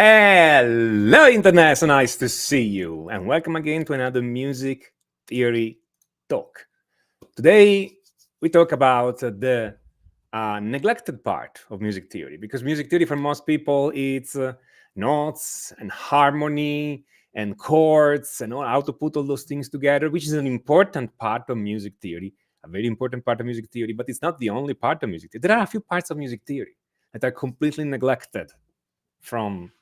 Hello, Internet! So nice to see you, and welcome again to another music theory talk. Today, we talk about the neglected part of music theory, because music theory for most people, it's notes and harmony and chords and how to put all those things together, which is an important part of music theory, a very important part of music theory, but it's not the only part of music theory. There are a few parts of music theory that are completely neglected from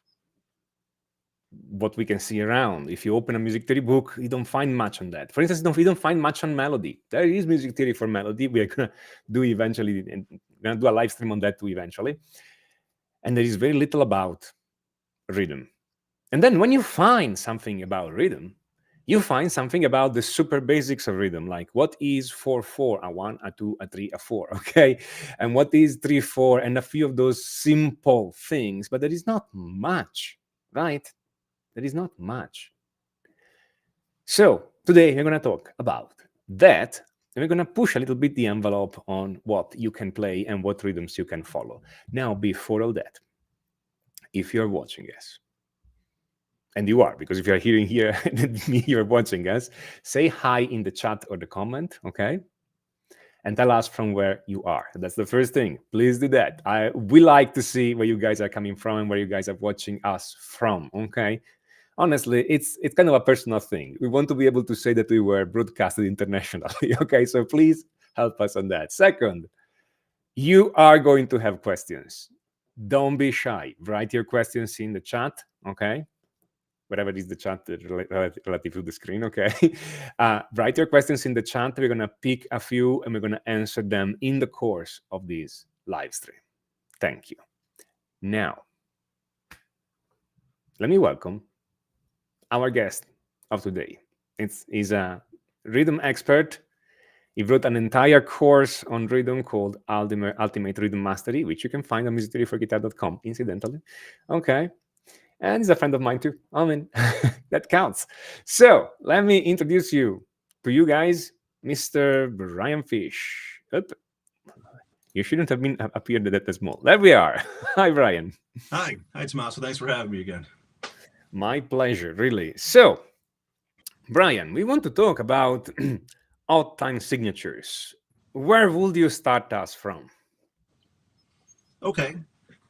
what we can see around. If you open a music theory book, you don't find much on that. For instance, we don't find much on melody. There is music theory for melody. We are going to do eventually, and we're going to do a live stream on that too eventually. And there is very little about rhythm. And then when you find something about rhythm, you find something about the super basics of rhythm, like what is 4/4, a 1, a 2, a 3, a 4, okay? And what is 3/4, and a few of those simple things, but there is not much, right? There is not much. So today we're going to talk about that, and we're going to push a little bit the envelope on what you can play and what rhythms you can follow. Now, before all that, if you're watching us, and you are, because if you're hearing here me, you're watching us, say hi in the chat or the comment, okay? And tell us from where you are. That's the first thing. Please do that. We like to see where you guys are coming from and where you guys are watching us from, okay? Honestly, it's kind of a personal thing. We want to be able to say that we were broadcasted internationally, okay? So please help us on that. Second, you are going to have questions. Don't be shy. Write your questions in the chat, okay? Whatever is the chat relative to the screen, okay? Write your questions in the chat. We're going to pick a few and we're going to answer them in the course of this live stream. Thank you. Now, let me welcome our guest of today. He's a rhythm expert. He wrote an entire course on rhythm called Ultimate Rhythm Mastery, which you can find on musictheoryforguitar.com, incidentally. Okay. And he's a friend of mine too. I mean, that counts. So let me introduce you to you guys, Mr. Brian Fish. Oop. You shouldn't have been appeared that small. There we are. Hi, Brian. Hi, Tommaso. Thanks for having me again. My pleasure, really. So, Brian, we want to talk about odd time signatures. Where would you start us from? Okay.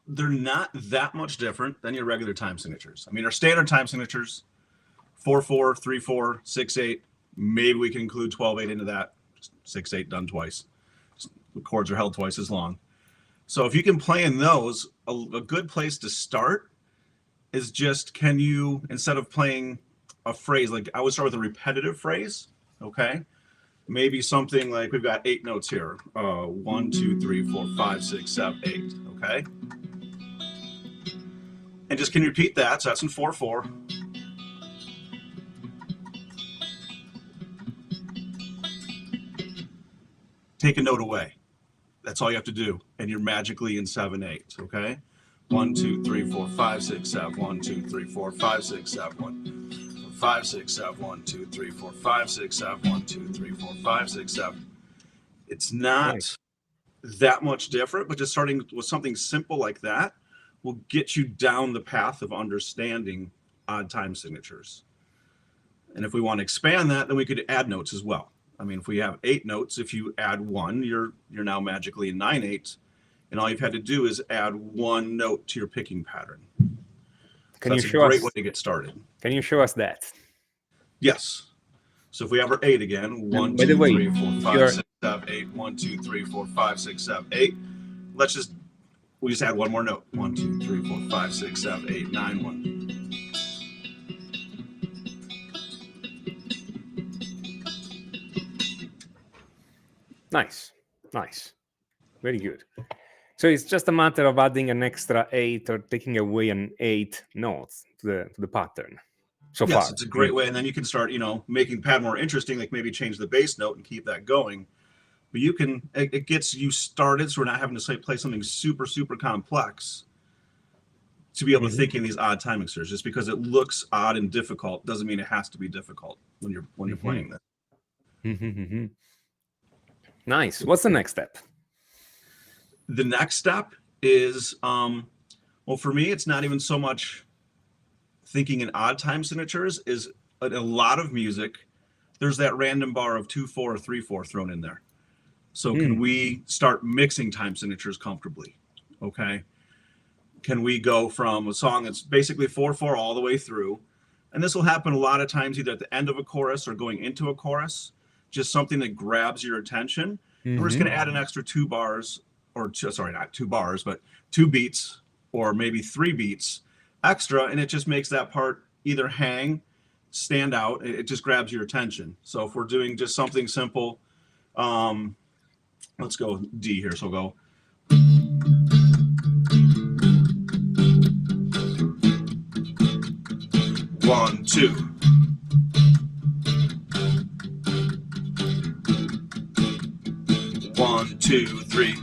They're not that much different than your regular time signatures. I mean, our standard time signatures, 4/4, 3/4, 6/8. Maybe we can include 12/8 into that. 6/8 done twice. The chords are held twice as long. So if you can play in those, a good place to start is just, can you, instead of playing a phrase, like I would start with a repetitive phrase, okay? Maybe something like, we've got 8 notes here. 1, 2, 3, 4, 5, 6, 7, 8, okay? And just, can you repeat that? So that's in 4/4. Take a note away. That's all you have to do. And you're magically in 7/8, okay? 1, 2, 3, 4, 5, 6, 7. 1, 2, 3, 4, 5, 6, 7. 1, 5, 6, 7. 1, 2, 3, 4, 5, 6, 7. 1, 2, 3, 4, 5, 6, 7. It's not that much different, but just starting with something simple like that will get you down the path of understanding odd time signatures. And if we want to expand that, then we could add notes as well. I mean, if we have 8 notes, if you add 1, you're now magically in 9/8, and all you've had to do is add 1 note to your picking pattern. So that's a great way to get started. Can you show us that? Yes. So if we have our 8 again, 1, 2, 3, 4, 5, 6, 7, 8. 1, 2, 3, 4, 5, 6, 7, 8. We just add 1 more note. 1, 2, 3, 4, 5, 6, 7, 8, 9, 1. Nice. Very good. So it's just a matter of adding an extra 8 or taking away an 8 notes to the pattern. So far. Yes, it's a great way. And then you can start, making the pattern more interesting, like maybe change the bass note and keep that going. But it gets you started, so we're not having to play something super, super complex to be able to think in these odd time signatures. Just because it looks odd and difficult doesn't mean it has to be difficult when you're playing this. Nice. What's the next step? The next step is, well, for me, it's not even so much thinking in odd time signatures is a lot of music. There's that random bar of 2/4 or 3/4 thrown in there. So can we start mixing time signatures comfortably? Okay. Can we go from a song that's basically 4/4 all the way through? And this will happen a lot of times either at the end of a chorus or going into a chorus, just something that grabs your attention. And we're just going to add an extra 2 bars, or sorry, not 2 bars, but 2 beats or maybe 3 beats extra. And it just makes that part either hang, stand out. It just grabs your attention. So if we're doing just something simple, let's go D here. So we'll go. 1, 2. 1, 2, 3.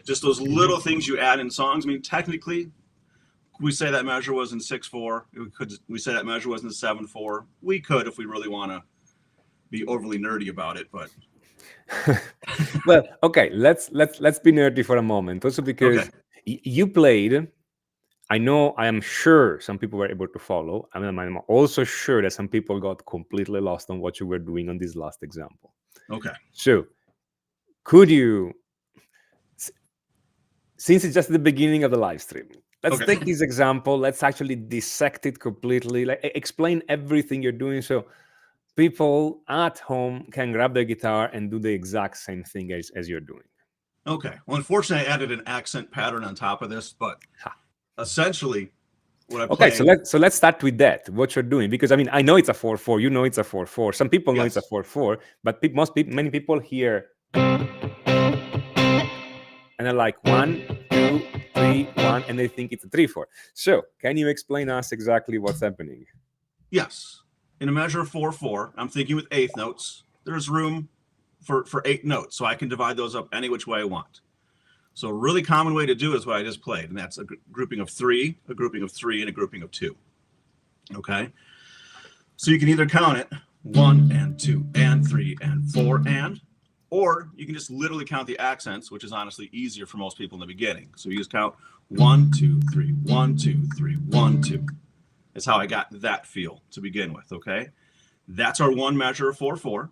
Just those little things you add in songs. I mean, technically, we say that measure was in 6/4. We say that measure was in 7/4. We could if we really want to be overly nerdy about it, but. Well, okay, let's be nerdy for a moment. Also because you played. I am sure some people were able to follow. I mean, I'm also sure that some people got completely lost on what you were doing on this last example. Okay. So, could you, since it's just the beginning of the live stream, let's take this example. Let's actually dissect it completely. Like, explain everything you're doing so people at home can grab their guitar and do the exact same thing as you're doing. Okay. Well, unfortunately, I added an accent pattern on top of this, but essentially what I'm okay, playing... so let's start with that, what you're doing, because I mean, I know it's a 4/4, you know it's a 4/4, some people know it's a 4/4, but many people hear and they're like 1, 2, 3, 1, and they think it's a 3/4. So can you explain us exactly what's happening? Yes. In a measure of 4/4, I'm thinking with eighth notes. There's room for 8 notes, so I can divide those up any which way I want. So a really common way to do it is what I just played, and that's a grouping of 3, a grouping of 3, and a grouping of 2. Okay? So you can either count it 1 and 2 and 3 and 4 and, or you can just literally count the accents, which is honestly easier for most people in the beginning. So you just count 1, 2, 3, 1, 2, 3, 1, 2. That's how I got that feel to begin with, okay? That's our one measure of 4/4.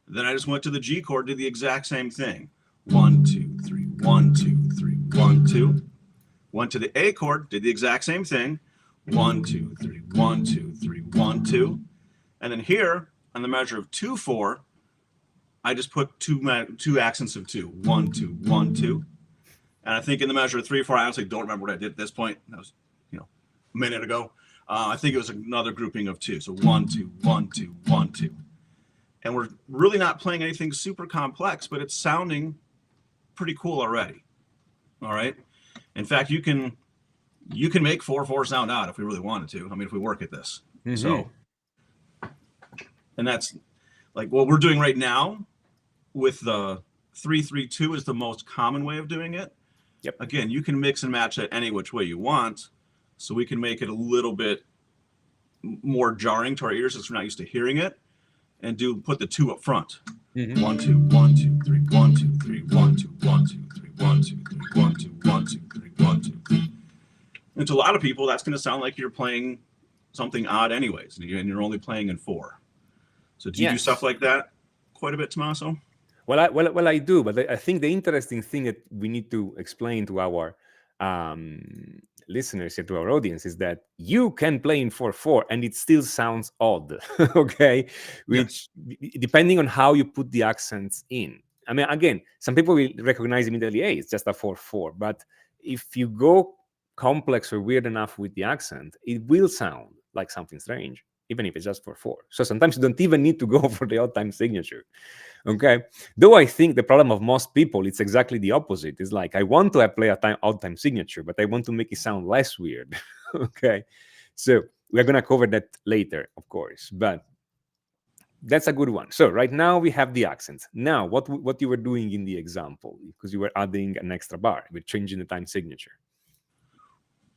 Then I just went to the G chord, did the exact same thing. 1, 2, 3, 1, 2, 3, 1, 2. Went to the A chord, did the exact same thing. 1, 2, 3, 1, 2, 3, 1, 2. And then here, on the measure of 2/4, I just put two accents of 2. 1, 2, 1, 2. And I think in the measure of 3/4, I honestly don't remember what I did at this point. That was, a minute ago. I think it was another grouping of 2. So 1, 2, 1, 2, 1, 2. And we're really not playing anything super complex, but it's sounding pretty cool already. All right. In fact, you can make 4/4 sound out if we really wanted to. I mean, if we work at this. So, and that's like what we're doing right now with the 3/3/2 is the most common way of doing it. Yep. Again, you can mix and match it any which way you want. So we can make it a little bit more jarring to our ears since we're not used to hearing it, and put the 2 up front. 1, 2, 1, 2, 3, 1, 2, 3, 1, 2, 1, 2, 3, 1, 2, 3, 1, 2, 1, 2, 3, 1, 2, 3. And to a lot of people, that's going to sound like you're playing something odd anyways, and you're only playing in 4. So do you do stuff like that quite a bit, Tommaso? Well, I do, but I think the interesting thing that we need to explain to our listeners here, to our audience, is that you can play in 4/4 and it still sounds odd. Okay, which depending on how you put the accents in. I mean, again, some people will recognize immediately, hey, it's just a 4/4, but if you go complex or weird enough with the accent, it will sound like something strange, even if it's just 4/4. So sometimes you don't even need to go for the odd time signature. Okay, though I think the problem of most people, it's exactly the opposite. It's like, I want to play odd time signature, but I want to make it sound less weird. Okay, so we're going to cover that later, of course, but that's a good one. So right now we have the accents. Now what you were doing in the example, because you were adding an extra bar, we're changing the time signature.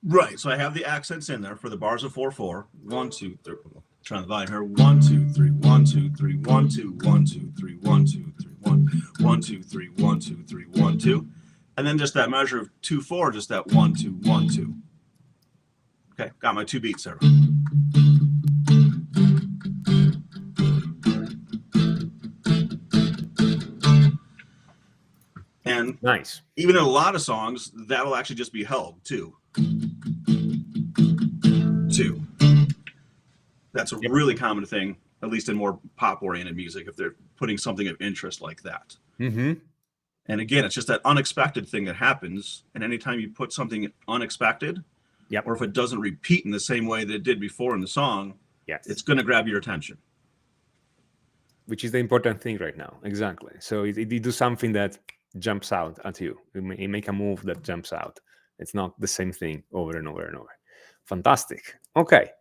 Right, so I have the accents in there for the bars of 4/4. 1, 2, 3. Trying to volume here. 1, 2, 3, 1, 2, 3, 1, 2, 1, 2, 3, 1, 2, 3, 1, 1, 2, 3, 1, 2, 3, 1, 2. And then just that measure of 2/4, just that 1, 2, 1, 2. Okay, got my 2 beats there. And Nice. even in a lot of songs, that'll actually just be held, 2. 2. That's a really common thing, at least in more pop-oriented music, if they're putting something of interest like that. Mm-hmm. And again, it's just that unexpected thing that happens. And anytime you put something unexpected, or if it doesn't repeat in the same way that it did before in the song, it's going to grab your attention. Which is the important thing right now. Exactly. So you do something that jumps out at you. You make a move that jumps out. It's not the same thing over and over and over. Fantastic. Okay.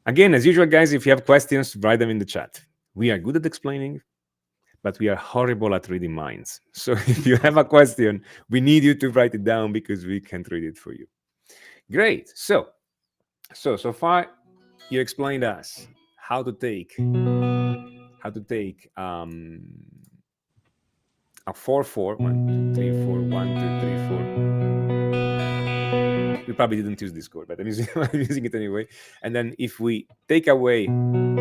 Again, as usual, guys, if you have questions, write them in the chat. We are good at explaining, but we are horrible at reading minds. So if you have a question, we need you to write it down because we can't read it for you. Great. So far you explained us how to take a 4/4, 1 2 3 4, 1 2 3 4. We probably didn't use this chord, but I'm using it anyway. And then if we take away 1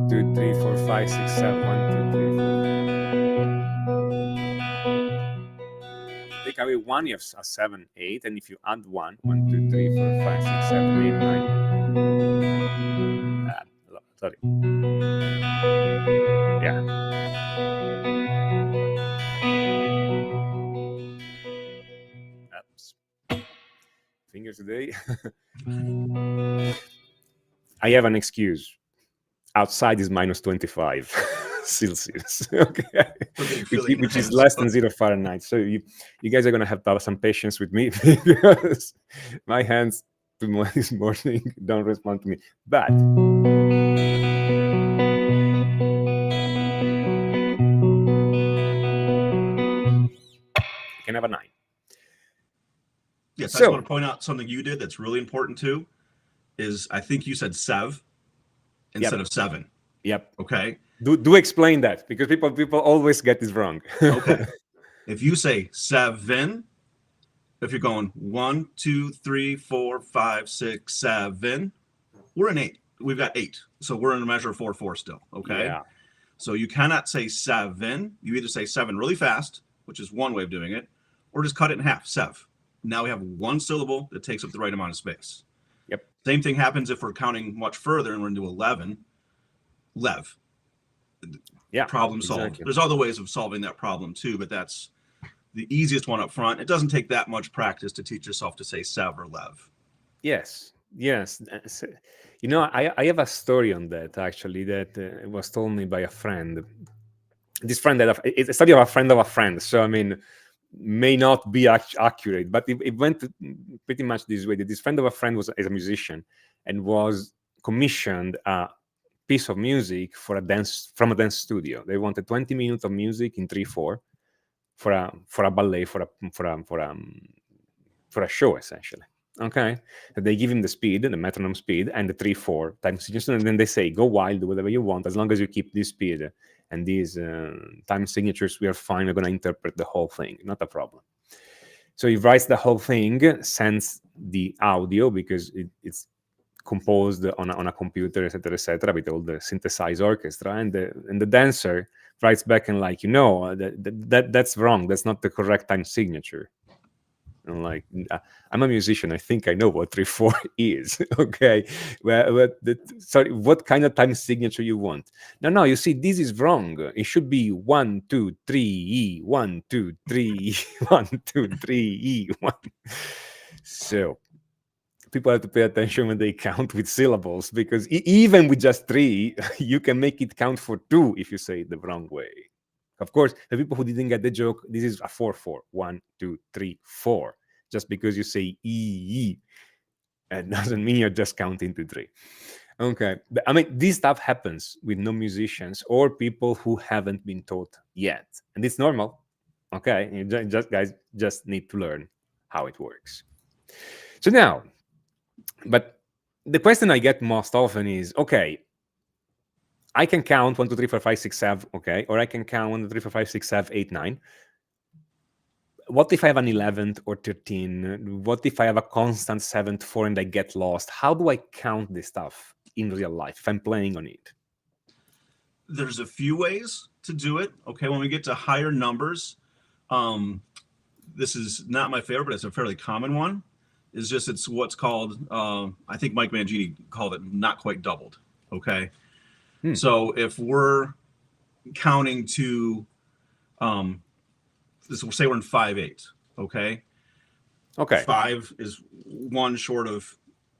2 3 4 5 6 7 1 2 3 4, take away 1, you have a 7 8, and if you add 1 1 2 3 4 5 6 7 8 9, sorry, yeah, oops, fingers today. I have an excuse. Outside is minus 25 Celsius, okay, which is less than 0 Fahrenheit. So you guys are gonna have to have some patience with me because my hands this morning don't respond to me. But you can have a 9. Yes, I just want to point out something you did that's really important too. Is I think you said sev instead of 7. Yep. Okay. Do explain that, because people always get this wrong. Okay. If you say 7, if you're going 1 2 3 4 5 6 7, we're in 8. We've got 8, so we're in a measure of 4/4 still. Okay. Yeah. So you cannot say 7. You either say 7 really fast, which is one way of doing it, or just cut it in half. Sev. Now we have one syllable that takes up the right amount of space. Yep. Same thing happens if we're counting much further and we're into 11. Lev. Yeah. Problem solved. Exactly. There's other ways of solving that problem too, but that's the easiest one up front. It doesn't take that much practice to teach yourself to say sev or lev. Yes. You know, I have a story on that, actually, that was told me by a friend. This friend it's a study of a friend of a friend. So, I mean, may not be accurate, but it went pretty much this way. That this friend of a friend is a musician and was commissioned a piece of music from a dance studio. They wanted 20 minutes of music in 3/4 for a ballet, for a show, essentially. Okay, so they give him the speed, the metronome speed, and the 3/4 time signature, and then they say, go wild, do whatever you want, as long as you keep this speed and these time signatures, we are fine. We're going to interpret the whole thing, not a problem. So he writes the whole thing, sends the audio, because it's composed on a computer, etc., with all the synthesized orchestra, and the dancer writes back and like, that's wrong. That's not the correct time signature. And like, I'm a musician. I think I know what 3/4 is. Okay, sorry, what kind of time signature you want? No. You see, this is wrong. It should be 1 2 3 E 1 2 3 E 1 2 3 E 1. So people have to pay attention when they count with syllables, because even with just 3, you can make it count for 2 if you say it the wrong way. Of course, the people who didn't get the joke, this is a 4/4. 1 2 3 4. Just because you say E, it doesn't mean you're just counting to 3. Okay, but I mean, this stuff happens with non-musicians or people who haven't been taught yet, and it's normal. Okay, you guys just need to learn how it works. So now, but the question I get most often is, okay, I can count 1 2 3 4 5 6 7, okay, or I can count 1 2 3 4 5 6 7 8 9. what if I have an 11th or 13? What if I have a constant 7th 4 and I get lost? How do I count this stuff in real life if I'm playing on it? There's a few ways to do it. Okay, when we get to higher numbers, this is not my favorite, but it's a fairly common one. It's what's called, I think Mike Mangini called it not quite doubled. Okay, so if we're counting to, we'll say we're in 5/8. Okay. Okay. 5 is one short of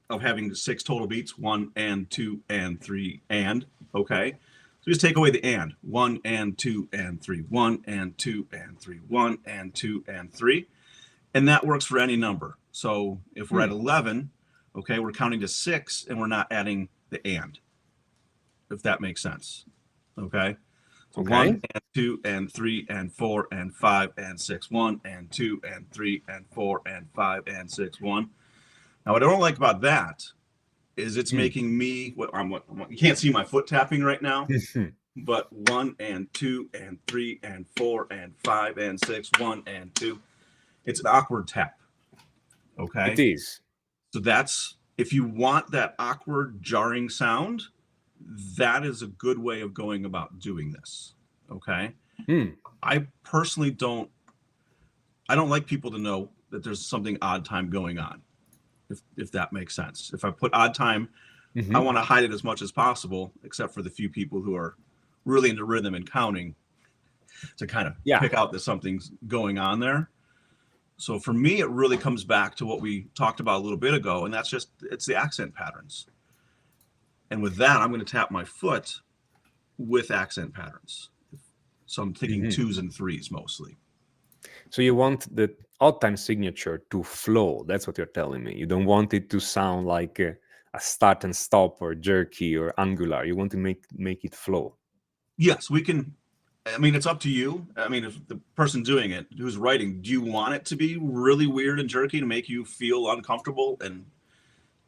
having 6 total beats, 1 and 2 and 3 and. Okay. So just take away the and. 1 and 2 and 3. 1 and 2 and 3. 1 and 2 and 3. And that works for any number. So if we're at 11, okay, we're counting to 6 and we're not adding the and, if that makes sense. Okay. So 1 and 2 and 3 and 4 and 5 and 6. 1 and 2 and 3 and 4 and 5 and 6. 1. Now, what I don't like about that is it's making me, you can't see my foot tapping right now, but 1 and 2 and 3 and 4 and 5 and 6. 1 and 2. It's an awkward tap. Okay. It is. So that's, if you want that awkward, jarring sound, that is a good way of going about doing this. Okay. I personally I don't like people to know that there's something odd time going on, if that makes sense. If I put odd time, I want to hide it as much as possible, except for the few people who are really into rhythm and counting to kind of pick out that something's going on there. So for me, it really comes back to what we talked about a little bit ago, and that's it's the accent patterns. And with that, I'm going to tap my foot with accent patterns. So I'm thinking 2s and 3s mostly. So you want the odd time signature to flow. That's what you're telling me. You don't want it to sound like a start and stop or jerky or angular. You want to make it flow. Yes, we can. I mean, it's up to you. I mean, if the person doing it, who's writing, do you want it to be really weird and jerky to make you feel uncomfortable? And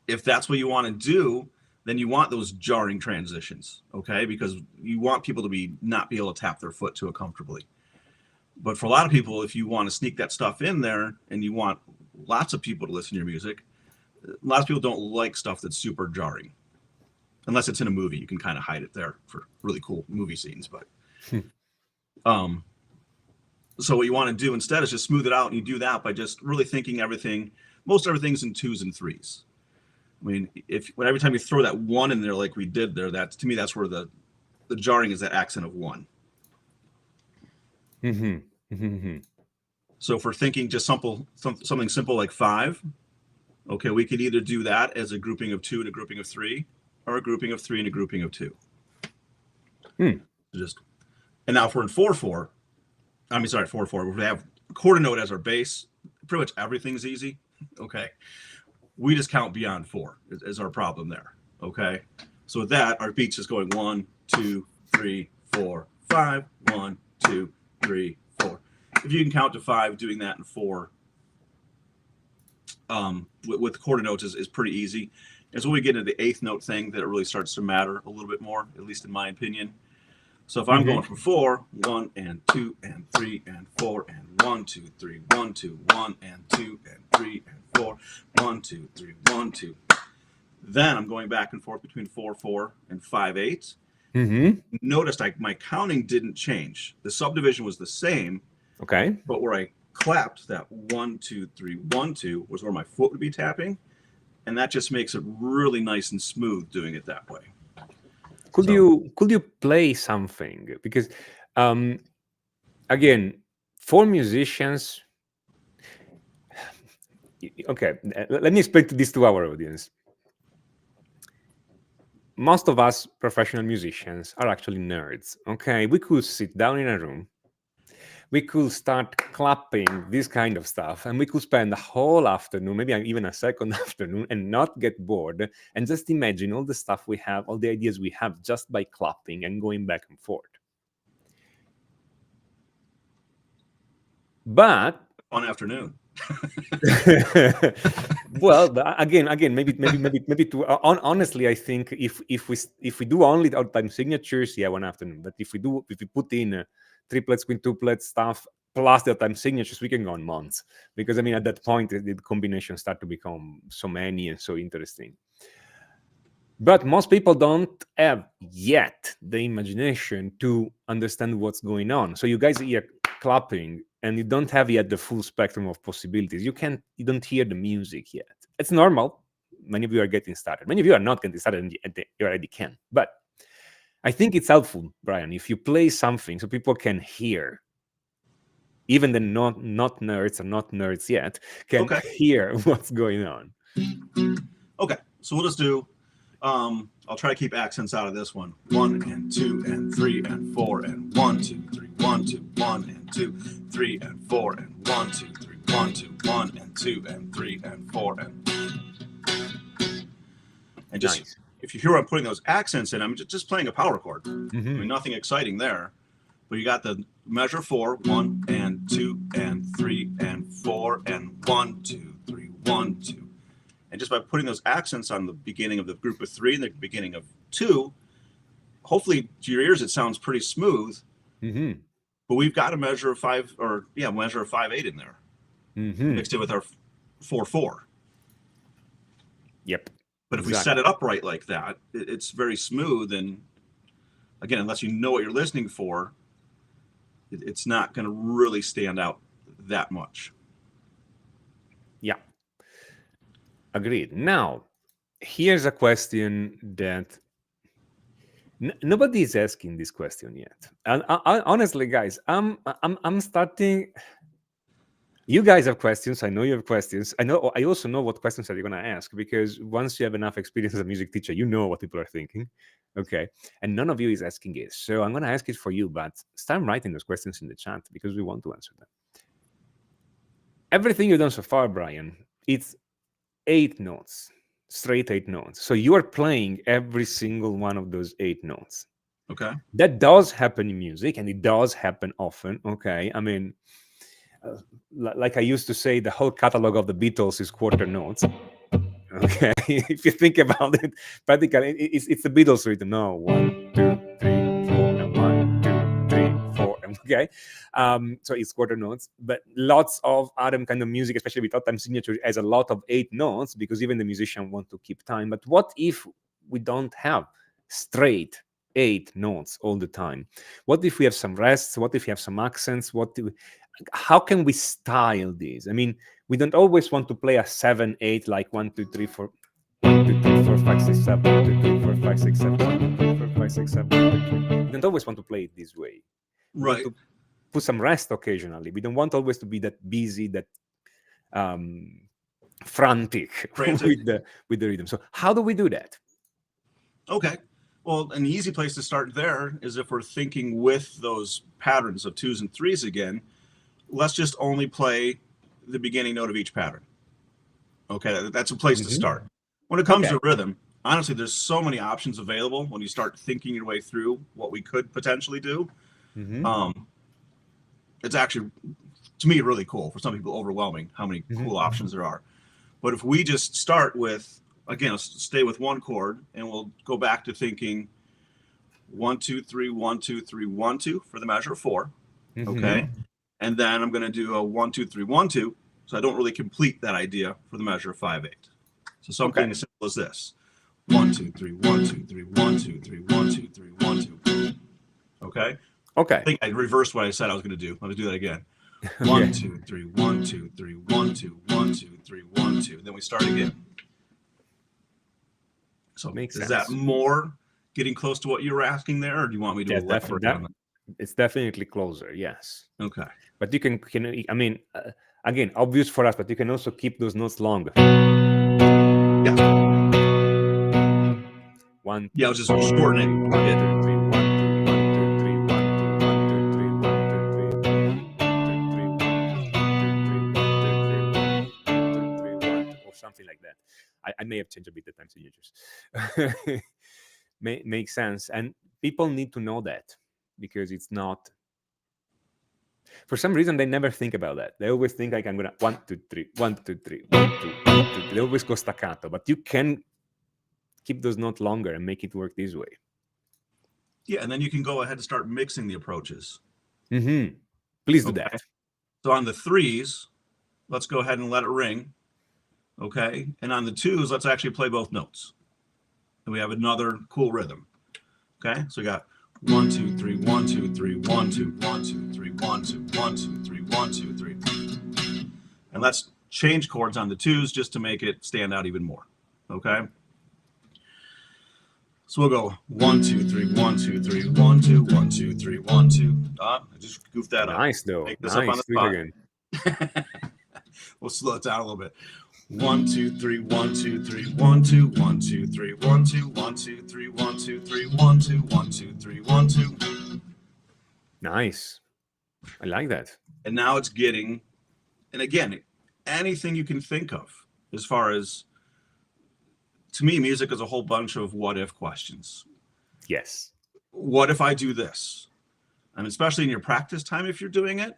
if that's what you want to do, then you want those jarring transitions, okay? Because you want people to not be able to tap their foot to it comfortably. But for a lot of people, if you want to sneak that stuff in there and you want lots of people to listen to your music, lots of people don't like stuff that's super jarring. Unless it's in a movie, you can kind of hide it there for really cool movie scenes. But so what you want to do instead is just smooth it out, and you do that by just really thinking most everything's in 2s and 3s. I mean, every time you throw that 1 in there like we did there, to me that's where the jarring is, that accent of 1. So if we're thinking just something simple like 5, okay, we could either do that as a grouping of 2 and a grouping of 3, or a grouping of 3 and a grouping of 2. And now if we're in 4/4, 4/4, we have quarter note as our base. Pretty much everything's easy. Okay. We just count beyond 4 is our problem there. Okay. So with that, our beat's just going 1, 2, 3, 4, 5. 1, 2, 3, 4. If you can count to 5, doing that in 4 with quarter notes is pretty easy. It's when we get into the 8th note thing that it really starts to matter a little bit more, at least in my opinion. So if I'm going from 4, 1 and 2 and 3 and 4 and 1, 2, 3, 1, 2, 1 and 2 and 3 and 4, 1, 2, 3, 1, 2. Then I'm going back and forth between 4/4 and 5/8. Notice my counting didn't change. The subdivision was the same. Okay. But where I clapped that 1, 2, 3, 1, 2 was where my foot would be tapping. And that just makes it really nice and smooth doing it that way. Could you play something? Because again, for musicians, okay, let me explain this to our audience. Most of us professional musicians are actually nerds. Okay, we could sit down in a room, we could start clapping this kind of stuff, and we could spend the whole afternoon, maybe even a second afternoon, and not get bored, and just imagine all the stuff we have, all the ideas we have, just by clapping and going back and forth. But one afternoon. Well, again, maybe honestly, I think if we do only odd time signatures, yeah, one afternoon. But if we put in triplets, quintuplets stuff plus the time signatures, we can go on months, because I mean, at that point, the combinations start to become so many and so interesting. But most people don't have yet the imagination to understand what's going on. So you guys are clapping, and you don't have yet the full spectrum of possibilities. You don't hear the music yet. It's normal. Many of you are getting started. Many of you are not getting started, and you already can. But I think it's helpful, Brian, if you play something so people can hear. Even the not nerds or not nerds yet can hear what's going on. Okay, so we'll just do. I'll try to keep accents out of this one. 1 and 2 and 3 and 4 and 1 2 3 1 2 1 and 2 3 and 4 and 1 2 3 1 2 1 and 2 and 3 and 4 and just nice. If you hear I'm putting those accents in, I'm just playing a power chord. I mean, nothing exciting there. But you got the measure 4, 1 and 2 and 3 and 4 and 1 2 3 1 2. And just by putting those accents on the beginning of the group of 3 and the beginning of 2, hopefully to your ears it sounds pretty smooth. But we've got a measure of 5, or measure of 5/8 in there, mixed in with our 4/4. Yep. But if we set it up right like that, it's very smooth. And again, unless you know what you're listening for, it's not going to really stand out that much. Yeah. Agreed. Now, here's a question that nobody is asking this question yet. And honestly, guys, I'm starting. You guys have questions. I know you have questions. I also know what questions are you going to ask, because once you have enough experience as a music teacher, you know what people are thinking. Okay. And none of you is asking it. So I'm going to ask it for you, but start writing those questions in the chat, because we want to answer them. Everything you've done so far, Brian, it's 8 notes, straight 8 notes. So you are playing every single one of those 8 notes. Okay. That does happen in music, and it does happen often. Okay. I mean, like I used to say, the whole catalog of the Beatles is quarter notes. Okay. If you think about it, practically, it's the Beatles rhythm. No, 1, 2, 3, 4, and 1, 2, 3, 4. Okay. So it's quarter notes, but lots of other kind of music, especially without time signature, has a lot of 8 notes, because even the musician want to keep time. But what if we don't have straight 8 notes all the time? What if we have some rests? What if we have some accents? How can we style this? I mean, we don't always want to play a 7/8 like 1 2 3 4 1 2 3 4 5 6 7 1 2 3 4 5 6 7 1 2 3 4 5 6 7 1 2 3. We don't always want to play it this way. We right. want to put some rest occasionally. We don't want always to be that busy, that frantic. with the rhythm. So how do we do that? Okay. Well, an easy place to start there is if we're thinking with those patterns of 2s and 3s again, let's just only play the beginning note of each pattern. Okay, that's a place to start. When it comes to rhythm, honestly, there's so many options available when you start thinking your way through what we could potentially do. It's actually, to me, really cool. For some people, overwhelming how many cool options there are. But if we just start with, again, let's stay with one chord, and we'll go back to thinking 1 2 3 1 2 3 1 2 for the measure of 4. Okay. And then I'm going to do a 1 2 3 1 2. So I don't really complete that idea for the measure of 5/8. So something as simple as this: 1 2 3 1 2 3 1 2 3 1 2 3 1 2. Okay. Okay. I think I reversed what I said I was going to do. Let me do that again. 1 2 3 1 2 3 1 2 1 2 3 1 2. Then we start again. So is that more getting close to what you were asking there, or do you want me to elaborate on that? It's definitely closer, yes. Okay. But you can I mean, again, obvious for us, but you can also keep those notes longer. Yeah. 1. Yeah, I was just shortening it. 1 2 3 1 2 1 2 3 1 2 1 2 3 1 2 3 1 2 3 1 2 3 1 2 3 1 2 3 1 or something like that. I may have changed a bit the time signatures. Makes sense, and people need to know that, because it's not. For some reason, they never think about that. They always think like, I'm gonna 1 2 3 1 2 3 1 2 1 2 3. They always go staccato, but you can keep those notes longer and make it work this way. Yeah, and then you can go ahead and start mixing the approaches. Please do that. So on the threes, let's go ahead and let it ring. Okay. And on the twos, let's actually play both notes. And we have another cool rhythm. Okay. So we got 1, 2, 3, 1, 2, 3, 1, 2, 1, 2, 3, 1, 2, 1, 2, 3, 1, 2, 3. And let's change chords on the twos just to make it stand out even more. Okay. So we'll go 1, 2, 3, 1, 2, 3, 1, 2, 1, 2, 3, 1, 2. I just goofed that up. Nice though. Make this nice. up on the Do it spot. again. We'll slow it down a little bit. 1, 2, 3, 1, 2, 3, 1, 2, 1, 2, 3, 1, 2, 1, 2, 3, 1, 2, 3, 1, 2, 1, 2, 3, 1, 2. Nice. I like that. And now it's getting, and again, anything you can think of as far as, to me, music is a whole bunch of what if questions. Yes. What if I do this? And especially in your practice time, if you're doing it,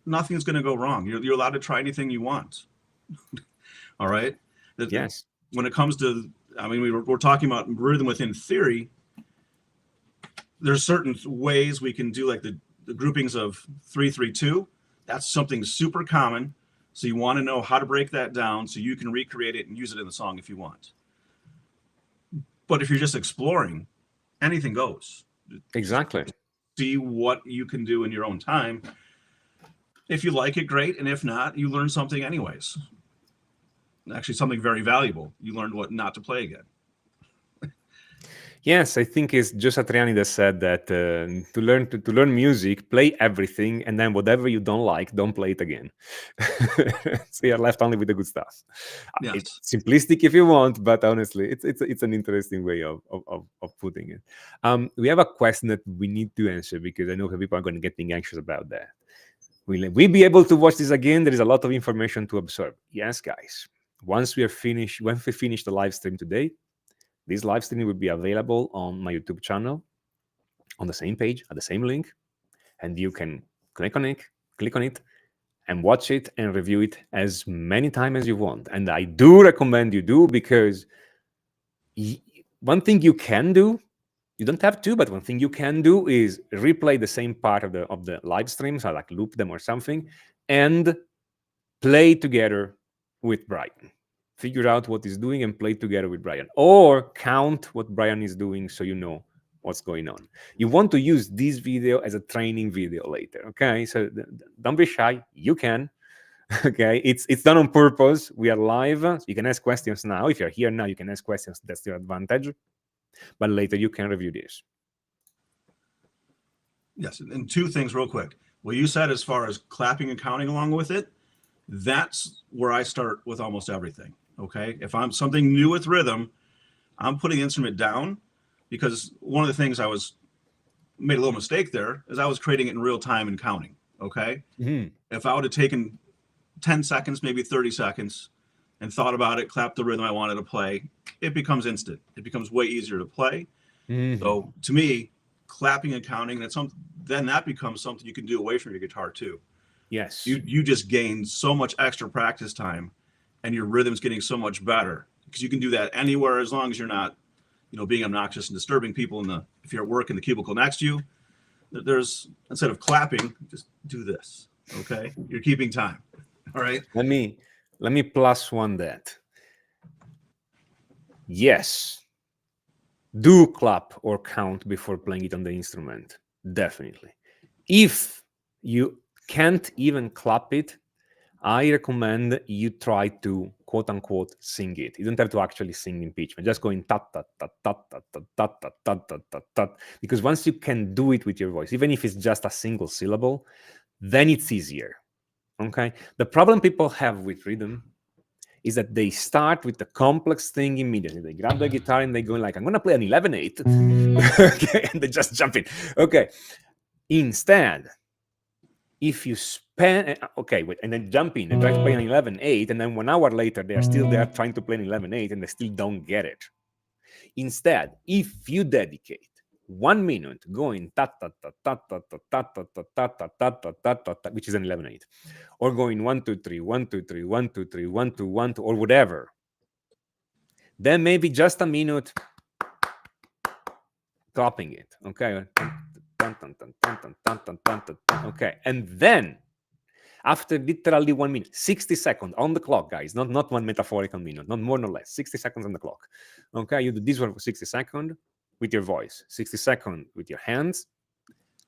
nothing's going to go wrong. You're allowed to try anything you want. All right. Yes. When it comes to, I mean, we're talking about rhythm within theory. There's certain ways we can do like the groupings of 3, 3, 2. That's something super common. So you want to know how to break that down so you can recreate it and use it in the song if you want. But if you're just exploring, anything goes. Exactly. See what you can do in your own time. If you like it, great. And if not, you learn something anyways. Actually, something very valuable. You learned what not to play again. Yes, I think it's Joe Satriani that said that to learn music, play everything, and then whatever you don't like, don't play it again. So you're left only with the good stuff. Yes. It's simplistic if you want, but honestly, it's an interesting way of putting it. We have a question that we need to answer because I know people are going to get anxious about that. Will we be able to watch this again? There is a lot of information to absorb. Yes, guys. Once we finish the live stream today, this live stream will be available on my YouTube channel on the same page at the same link, and you can click on it, and watch it and review it as many times as you want. And I do recommend you do, because one thing you can do, you don't have to, but one thing you can do is replay the same part of the live stream, so like loop them or something, and play together with Brian. Figure out what he's doing and play together with Brian, or count what Brian is doing so you know what's going on. You want to use this video as a training video later, okay? So don't be shy. You can, okay? It's done on purpose. We are live. So you can ask questions now. If you're here now, you can ask questions. That's your advantage. But later you can review this. Yes, and two things real quick. What you said as far as clapping and counting along with it, that's where I start with almost everything. Okay, if I'm something new with rhythm, I'm putting the instrument down, because one of the things I made a little mistake there is I was creating it in real time and counting. Okay, if I would have taken 10 seconds, maybe 30 seconds, and thought about it, clapped the rhythm I wanted to play, it becomes instant. It becomes way easier to play. So to me, clapping and counting, then that becomes something you can do away from your guitar too. Yes. You just gain so much extra practice time, and your rhythm's getting so much better, because you can do that anywhere as long as you're not, being obnoxious and disturbing people if you're at work in the cubicle next to you. There's, instead of clapping, just do this. Okay, you're keeping time. All right. Let me plus one that. Yes. Do clap or count before playing it on the instrument. Definitely. If you can't even clap it, I recommend you try to quote unquote sing it. You don't have to actually sing in pitch, but just going tat tat tat tat tat tat tat tat tat tat tat tat. Because once you can do it with your voice, even if it's just a single syllable, then it's easier. Okay. The problem people have with rhythm is that they start with the complex thing immediately. They grab the guitar and they go like, I'm going to play an 11/8. Okay, and they just jump in. Okay. Instead, if you spend, and then jump in and try to play an 11/8, and then 1 hour later, they are still there trying to play an 11/8 and they still don't get it. Instead, if you dedicate 1 minute going ta ta ta ta ta ta ta ta ta ta ta ta ta ta ta, which is an 11/8, or going 1 2 3 1 2 3 1 2 3 1 2 1 2, or whatever, then maybe just a minute clapping it, okay? Okay, and then After literally 1 minute, 60 seconds on the clock, guys, not one metaphorical minute, not more nor less, 60 seconds on the clock. Okay, you do this one for 60 seconds with your voice, 60 seconds with your hands,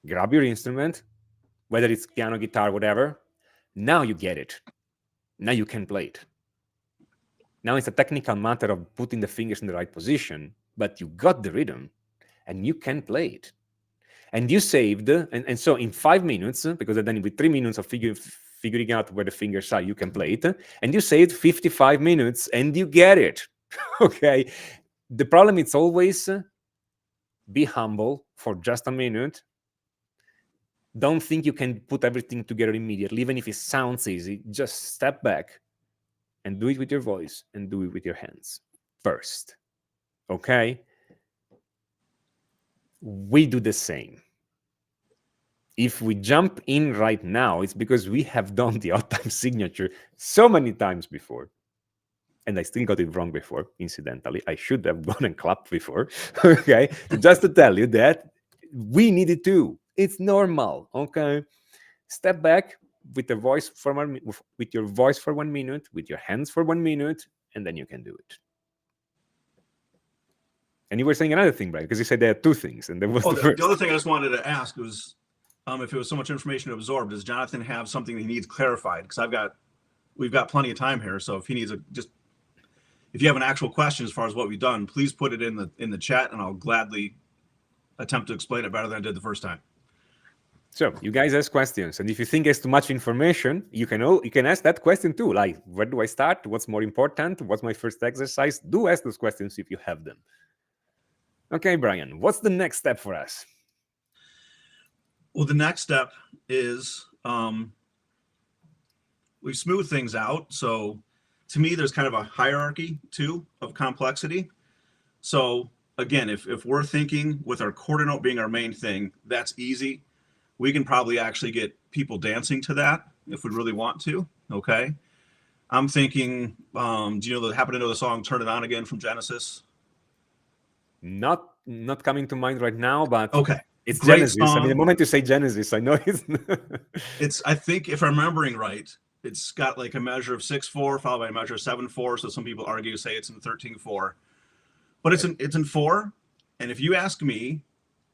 grab your instrument, whether it's piano, guitar, whatever. Now you get it. Now you can play it. Now it's a technical matter of putting the fingers in the right position, but you got the rhythm and you can play it. And you saved, and so in 5 minutes, because then with 3 minutes of figuring out where the fingers are, you can play it, and you saved 55 minutes and you get it. Okay. The problem is always be humble for just a minute. Don't think you can put everything together immediately, even if it sounds easy. Just step back and do it with your voice and do it with your hands first. Okay? We do the same. If we jump in right now, it's because we have done the odd time signature so many times before. And I still got it wrong before, incidentally. I should have gone and clapped before. Okay? Just to tell you that we need it too. It's normal. Okay? Step back with the voice with your voice for 1 minute, with your hands for 1 minute, and then you can do it. And you were saying another thing, right? Because you said there are two things, and there was the other thing I just wanted to ask was, if it was so much information to absorb, does Jonathan have something he needs clarified? Because we've got plenty of time here, so if he needs if you have an actual question as far as what we've done, please put it in the chat, and I'll gladly attempt to explain it better than I did the first time. So you guys ask questions, and if you think it's too much information, you can ask that question too. Like, where do I start? What's more important? What's my first exercise? Do ask those questions if you have them. Okay, Brian, what's the next step for us? Well, the next step is we smooth things out. So to me, there's kind of a hierarchy too of complexity. So again, if we're thinking with our quarter note being our main thing, that's easy. We can probably actually get people dancing to that if we really want to. Okay. I'm thinking, do you happen to know the song Turn It On Again from Genesis? Not coming to mind right now, but okay. It's great Genesis. Song. I mean, the moment you say Genesis, I know it's. I think if I'm remembering right, it's got like a measure of 6/4 followed by a measure of 7/4. So some people argue, say it's in 13/4, but it's in 4. And if you ask me,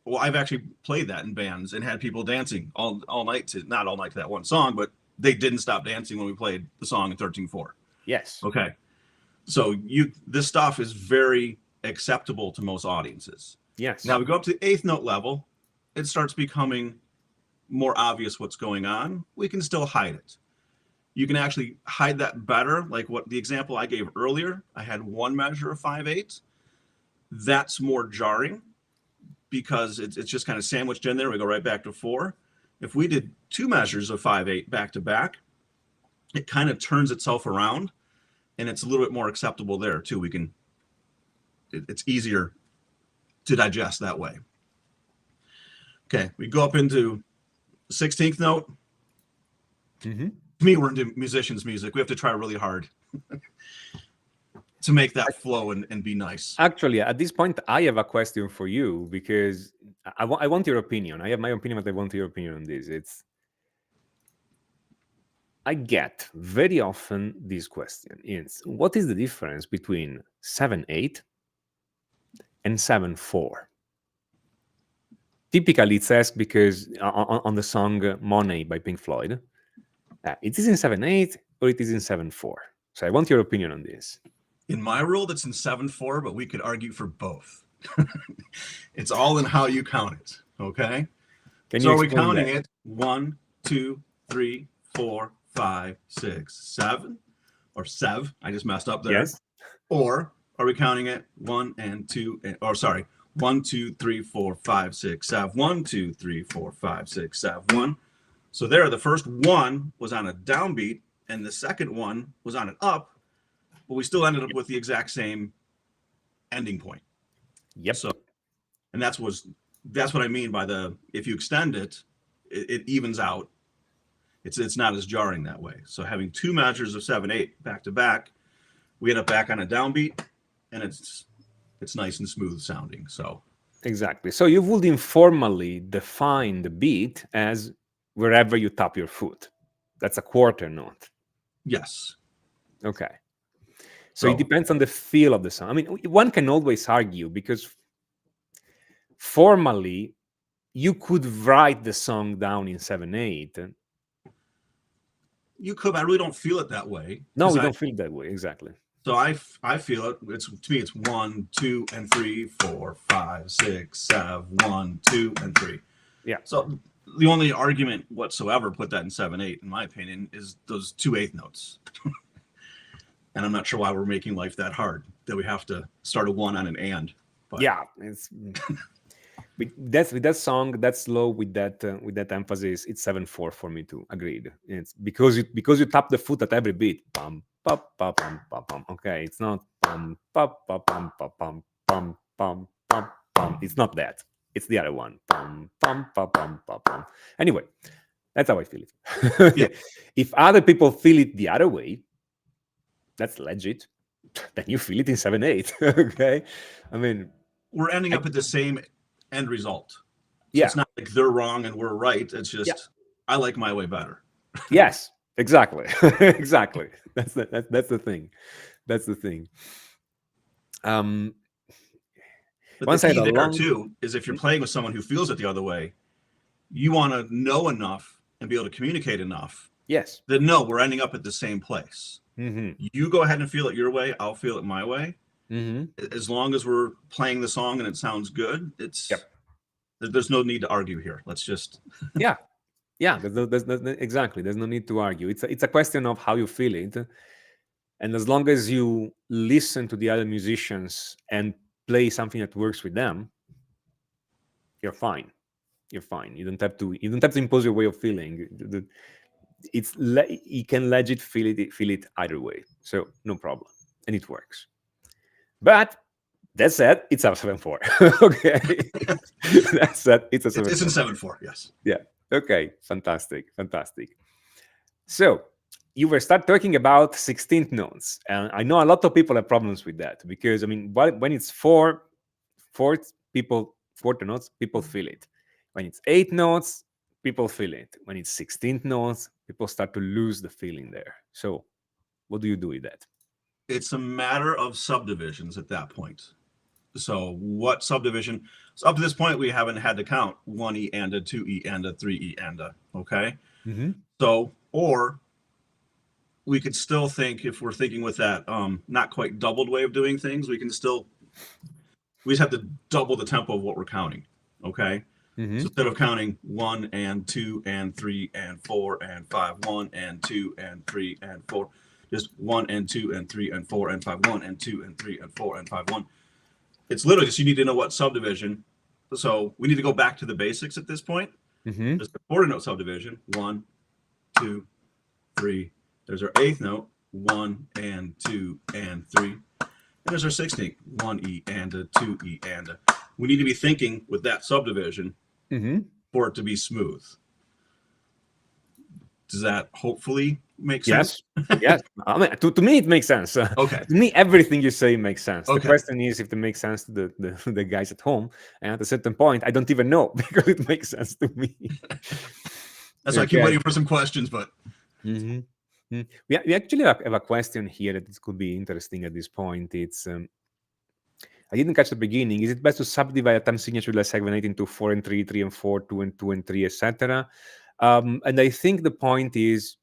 well, I've actually played that in bands and had people dancing all night not all night to that one song, but they didn't stop dancing when we played the song in 13/4. Yes. Okay. So this stuff is very acceptable to most audiences. Yes. Now we go up to the 8th note level. It starts becoming more obvious what's going on. We can still hide it. You can actually hide that better. Like what the example I gave earlier, I had one measure of 5/8. That's more jarring because it's just kind of sandwiched in there. We go right back to 4. If we did 2 measures of 5/8 back to back, it kind of turns itself around and it's a little bit more acceptable there too. It's easier to digest that way. Okay, we go up into 16th note. Mm-hmm. To me, we're into musicians' music. We have to try really hard to make that flow and be nice. Actually, at this point, I have a question for you because I want your opinion. I have my opinion, but I want your opinion on this. I get very often this question. It's what is the difference between 7/8 and 7/4? Typically, it's asked because on the song Money by Pink Floyd, it is in 7/8 or it is in 7/4. So I want your opinion on this. In my world, it's in 7/4, but we could argue for both. It's all in how you count it, okay? So are we counting it 1, 2, 3, 4, 5, 6, 7, or sev? I just messed up there. Yes. Or are we counting it 1 and 2, or sorry, 1, 2, 3, 4, 5, 6, 7, 1, 2, 3, 4, 5, 6, 7, 1. So there, the first one was on a downbeat, and the second one was on an up, but we still ended up with the exact same ending point. Yep. So, and that's what I mean by if you extend it, it evens out. It's not as jarring that way. So having 2 measures of 7/8 back to back, we end up back on a downbeat, and it's nice and smooth sounding. So exactly. So you would informally define the beat as wherever you tap your foot. That's a quarter note. Yes. Okay. So it depends on the feel of the song. I mean, one can always argue because formally you could write the song down in 7/8. You could. I really don't feel it that way. No, we don't feel that way. Exactly. So I feel it. To me, it's 1, 2, and 3, 4, 5, 6, 7, 1, 2, and 3. Yeah. So the only argument whatsoever put that in 7/8, in my opinion, is those 2 8th notes. And I'm not sure why we're making life that hard that we have to start a 1 on an and. But. Yeah, it's with that song, that slow with that emphasis, it's 7/4 for me too. Agreed. It's because you tap the foot at every beat. Pum pum pum pum pum pum. Okay, it's not pum pum pum pum pum pum pum pum pum pum. It's not that. It's the other one. Pum pum pum pum pum pum. Anyway, that's how I feel it. Yeah. If other people feel it the other way, that's legit. Then you feel it in 7/8. Okay, I mean, we're ending up at the same end result. So yeah, it's not like they're wrong and we're right. It's just I like my way better. Yes, exactly. Exactly. That's the thing. That's the thing. But the key there too is if you're playing with someone who feels it the other way, you want to know enough and be able to communicate enough. Yes. Then no, we're ending up at the same place. Mm-hmm. You go ahead and feel it your way. I'll feel it my way. Mm-hmm. As long as we're playing the song and it sounds good, there's no need to argue here. Let's just yeah. There's exactly. There's no need to argue. It's a question of how you feel it, and as long as you listen to the other musicians and play something that works with them, you're fine. You're fine. You don't have to impose your way of feeling. You can legit feel it either way. So no problem, and it works. But that said, it's a 7/4. Okay. That said, it's a 7/4. It's in 7/4. Yes. Yeah. Okay. Fantastic. So you were start talking about 16th notes, and I know a lot of people have problems with that because I mean, when it's fourth notes, people feel it. When it's 8 notes, people feel it. When it's 16th notes, people start to lose the feeling there. So, what do you do with that? It's a matter of subdivisions at that point. So what subdivision? So up to this point, we haven't had to count 1 E and a 2 E and a 3 E and a. Okay. Mm-hmm. So, or we could still think, if we're thinking with that not quite doubled way of doing things, we just have to double the tempo of what we're counting. Okay. Mm-hmm. So instead of counting 1 and 2 and 3 and 4 and 5, 1 and 2 and 3 and 4, just 1 and 2 and 3 and 4 and 5, 1 and 2 and 3 and 4 and 5, 1. It's literally just you need to know what subdivision. So we need to go back to the basics at this point. Mm-hmm. There's the quarter note subdivision. 1, 2, 3. There's our 8th note. 1 and 2 and 3. And there's our 16th. 1 E and a 2 E and a. We need to be thinking with that subdivision for it to be smooth. Does that hopefully make sense? Yes. I mean, to me, it makes sense. Okay. To me, everything you say makes sense. Okay. The question is if it makes sense to the guys at home. And at a certain point, I don't even know because it makes sense to me. That's why I keep waiting for some questions, but. Mm-hmm. We actually have a question here that could be interesting at this point. It's I didn't catch the beginning. Is it best to subdivide a time signature like 7/8 into 4 and 3, 3 and 4, 2 and 2 and 3, etc.? And I think the point is,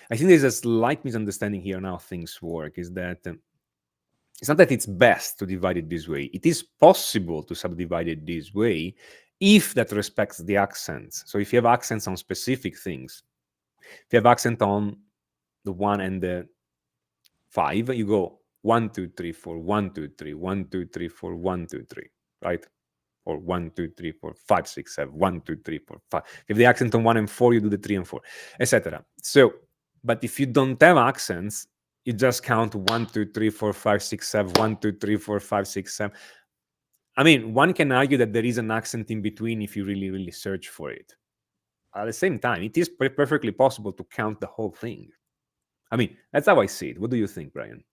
I think there's a slight misunderstanding here on how things work, is that it's not that it's best to divide it this way. It is possible to subdivide it this way if that respects the accents. So if you have accents on specific things, if you have accent on the 1 and the 5, you go 1, 2, 3, 4, 1, 2, 3, 1, 2, 3, 4, 1, 2, 3, right? Or 1, 2, 3, 4, 5, 6, 7, 1, 2, 3, 4, 5. If the accent on 1 and 4, you do the 3 and 4, etc. So, but if you don't have accents, you just count 1, 2, 3, 4, 5, 6, 7, 1, 2, 3, 4, 5, 6, 7. I mean, one can argue that there is an accent in between if you really, really search for it. At the same time, it is perfectly possible to count the whole thing. I mean, that's how I see it. What do you think, Brian?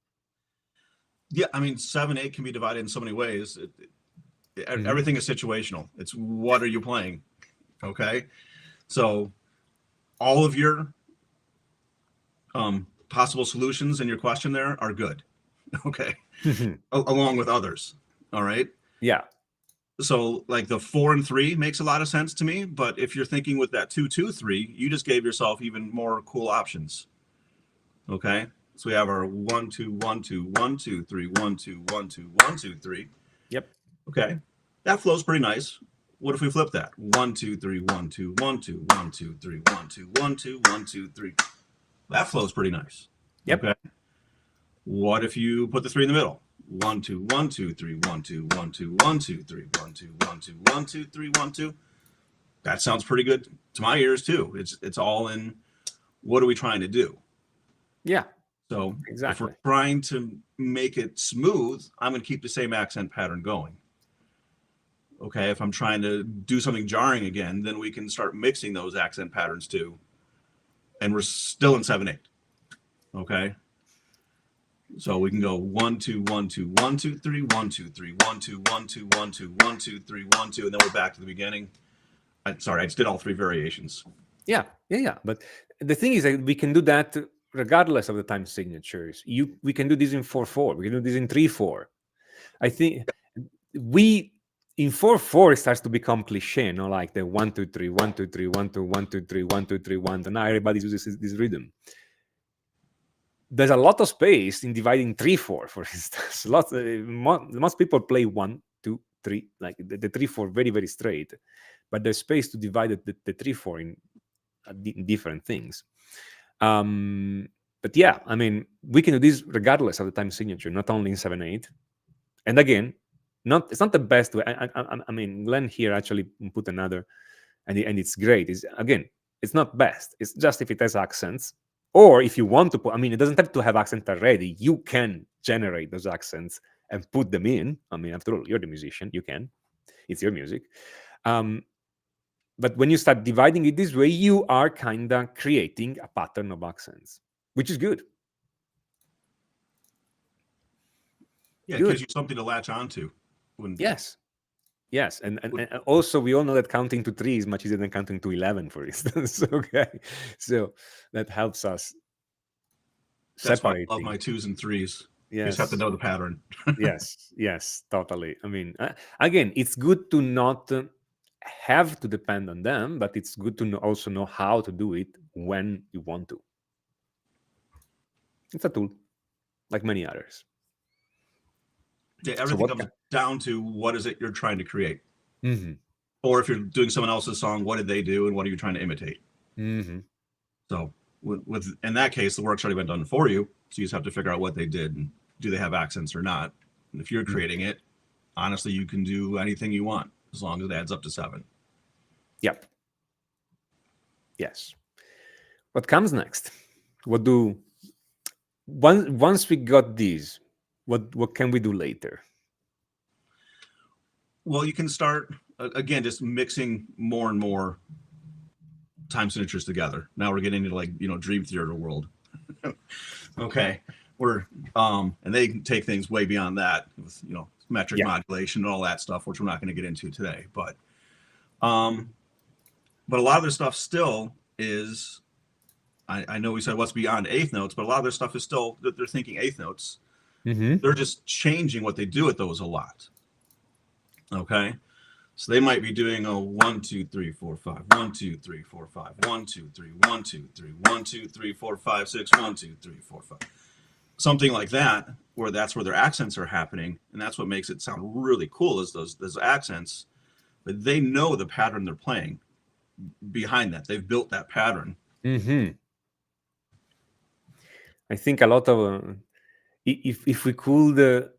Yeah, I mean, 7/8 can be divided in so many ways. Everything is situational. It's what are you playing? Okay. So all of your possible solutions in your question there are good. Okay. Along with others. All right. Yeah. So like the 4 and 3 makes a lot of sense to me, but if you're thinking with that 2 2 3, you just gave yourself even more cool options. Okay. So we have our 1 2 1 2 1 2 3 1 2 1 2 1 2 3. Yep. Okay. That flows pretty nice. What if we flip that? 1 2 3 1 2 1 2 1 2 3 1 2 1 2 1 2 3. That flows pretty nice. Yep. Okay. What if you put the 3 in the middle? 1 2 1 2 3 1 2 1 2 1 2 3 1 2 1 2 1 2 3 1 2. That sounds pretty good to my ears too. It's all in what are we trying to do? Yeah. So exactly. if we're trying to make it smooth, I'm going to keep the same accent pattern going. Okay, if I'm trying to do something jarring again, then we can start mixing those accent patterns too. And we're still in 7/8. Okay. So we can go 1 2 1 2 1 2 3 1 2 3 1 2 1 2 1 2 1 2 3 1 2, and then we're back to the beginning. Sorry, I just did all 3 variations. Yeah. But the thing is that we can do that regardless of the time signatures. We can do this in 4/4. We can do this in 3/4. I think in 4/4 it starts to become cliche, like the 1 2 3 1 2 3 1 2 1 2 3 1 2 3 1. And now everybody uses this rhythm. There's a lot of space in dividing 3/4, for instance. Most people play 1 2 3, like the 3/4 very, very straight, but there's space to divide the 3/4 in different things. But yeah, I mean, we can do this regardless of the time signature, not only in 7/8. And again, it's not the best way. I mean, Glenn here actually put another, and it's great. It's not best. It's just if it has accents, or if you want to put. I mean, it doesn't have to have accent already. You can generate those accents and put them in. I mean, after all, you're the musician. You can. It's your music. But when you start dividing it this way, you are kind of creating a pattern of accents, which is good. Yeah, it gives you something to latch onto. Yes. And also we all know that counting to 3 is much easier than counting to 11, for instance. Okay. So that helps us That's separate. why I love my 2s and 3s. Yes. You just have to know the pattern. Yes, totally. I mean, again, it's good to not have to depend on them, but it's good to also know how to do it when you want to. It's a tool, like many others. Yeah, everything comes down to what is it you're trying to create. Mm-hmm. Or if you're doing someone else's song, what did they do and what are you trying to imitate? Mm-hmm. So with in that case, the work's already been done for you. So you just have to figure out what they did and do they have accents or not. And if you're creating it, honestly, you can do anything you want as long as it adds up to 7. Yep. Yes. What comes next? Once we got these, what can we do later? Well, you can start again just mixing more and more time signatures together. Now we're getting into like dream theater world. Okay, we're and they can take things way beyond that with metric modulation and all that stuff, which we're not going to get into today. But a lot of their stuff still is. I know we said what's beyond eighth notes, but a lot of their stuff is still they're thinking eighth notes. Mm-hmm. They're just changing what they do with those a lot. Okay, so they might be doing a 1 2 3 4 5 1 2 3 4 5 1 2 3 1 2 3 1 2 3 4 5 6 1 2 3 4 5, something like that, where that's where their accents are happening, and that's what makes it sound really cool is those accents. But they know the pattern they're playing behind that. They've built that pattern. Mm-hmm. I think a lot of if we could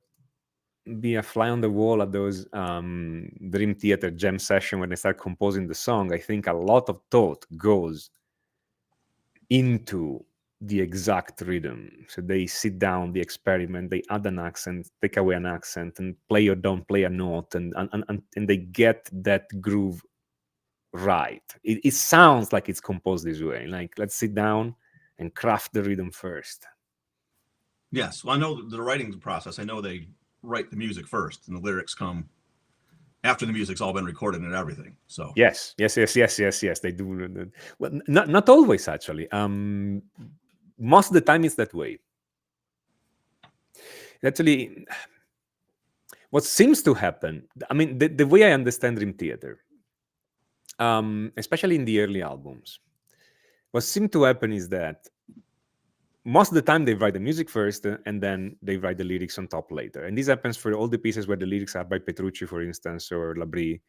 be a fly on the wall at those Dream Theater jam session when they start composing the song, I think a lot of thought goes into the exact rhythm. So they sit down, they experiment, they add an accent, take away an accent, and play or don't play a note, and they get that groove right. It sounds like it's composed this way. Like, let's sit down and craft the rhythm first. Yes, well, I know the writing process. I know they write the music first, and the lyrics come after the music's all been recorded and everything. So yes. They do. Well, not always actually. Most of the time it's that way. Actually, what seems to happen, I mean, the way I understand Dream Theater, especially in the early albums, what seemed to happen is that most of the time they write the music first and then they write the lyrics on top later. And this happens for all the pieces where the lyrics are by Petrucci, for instance, or Labrie.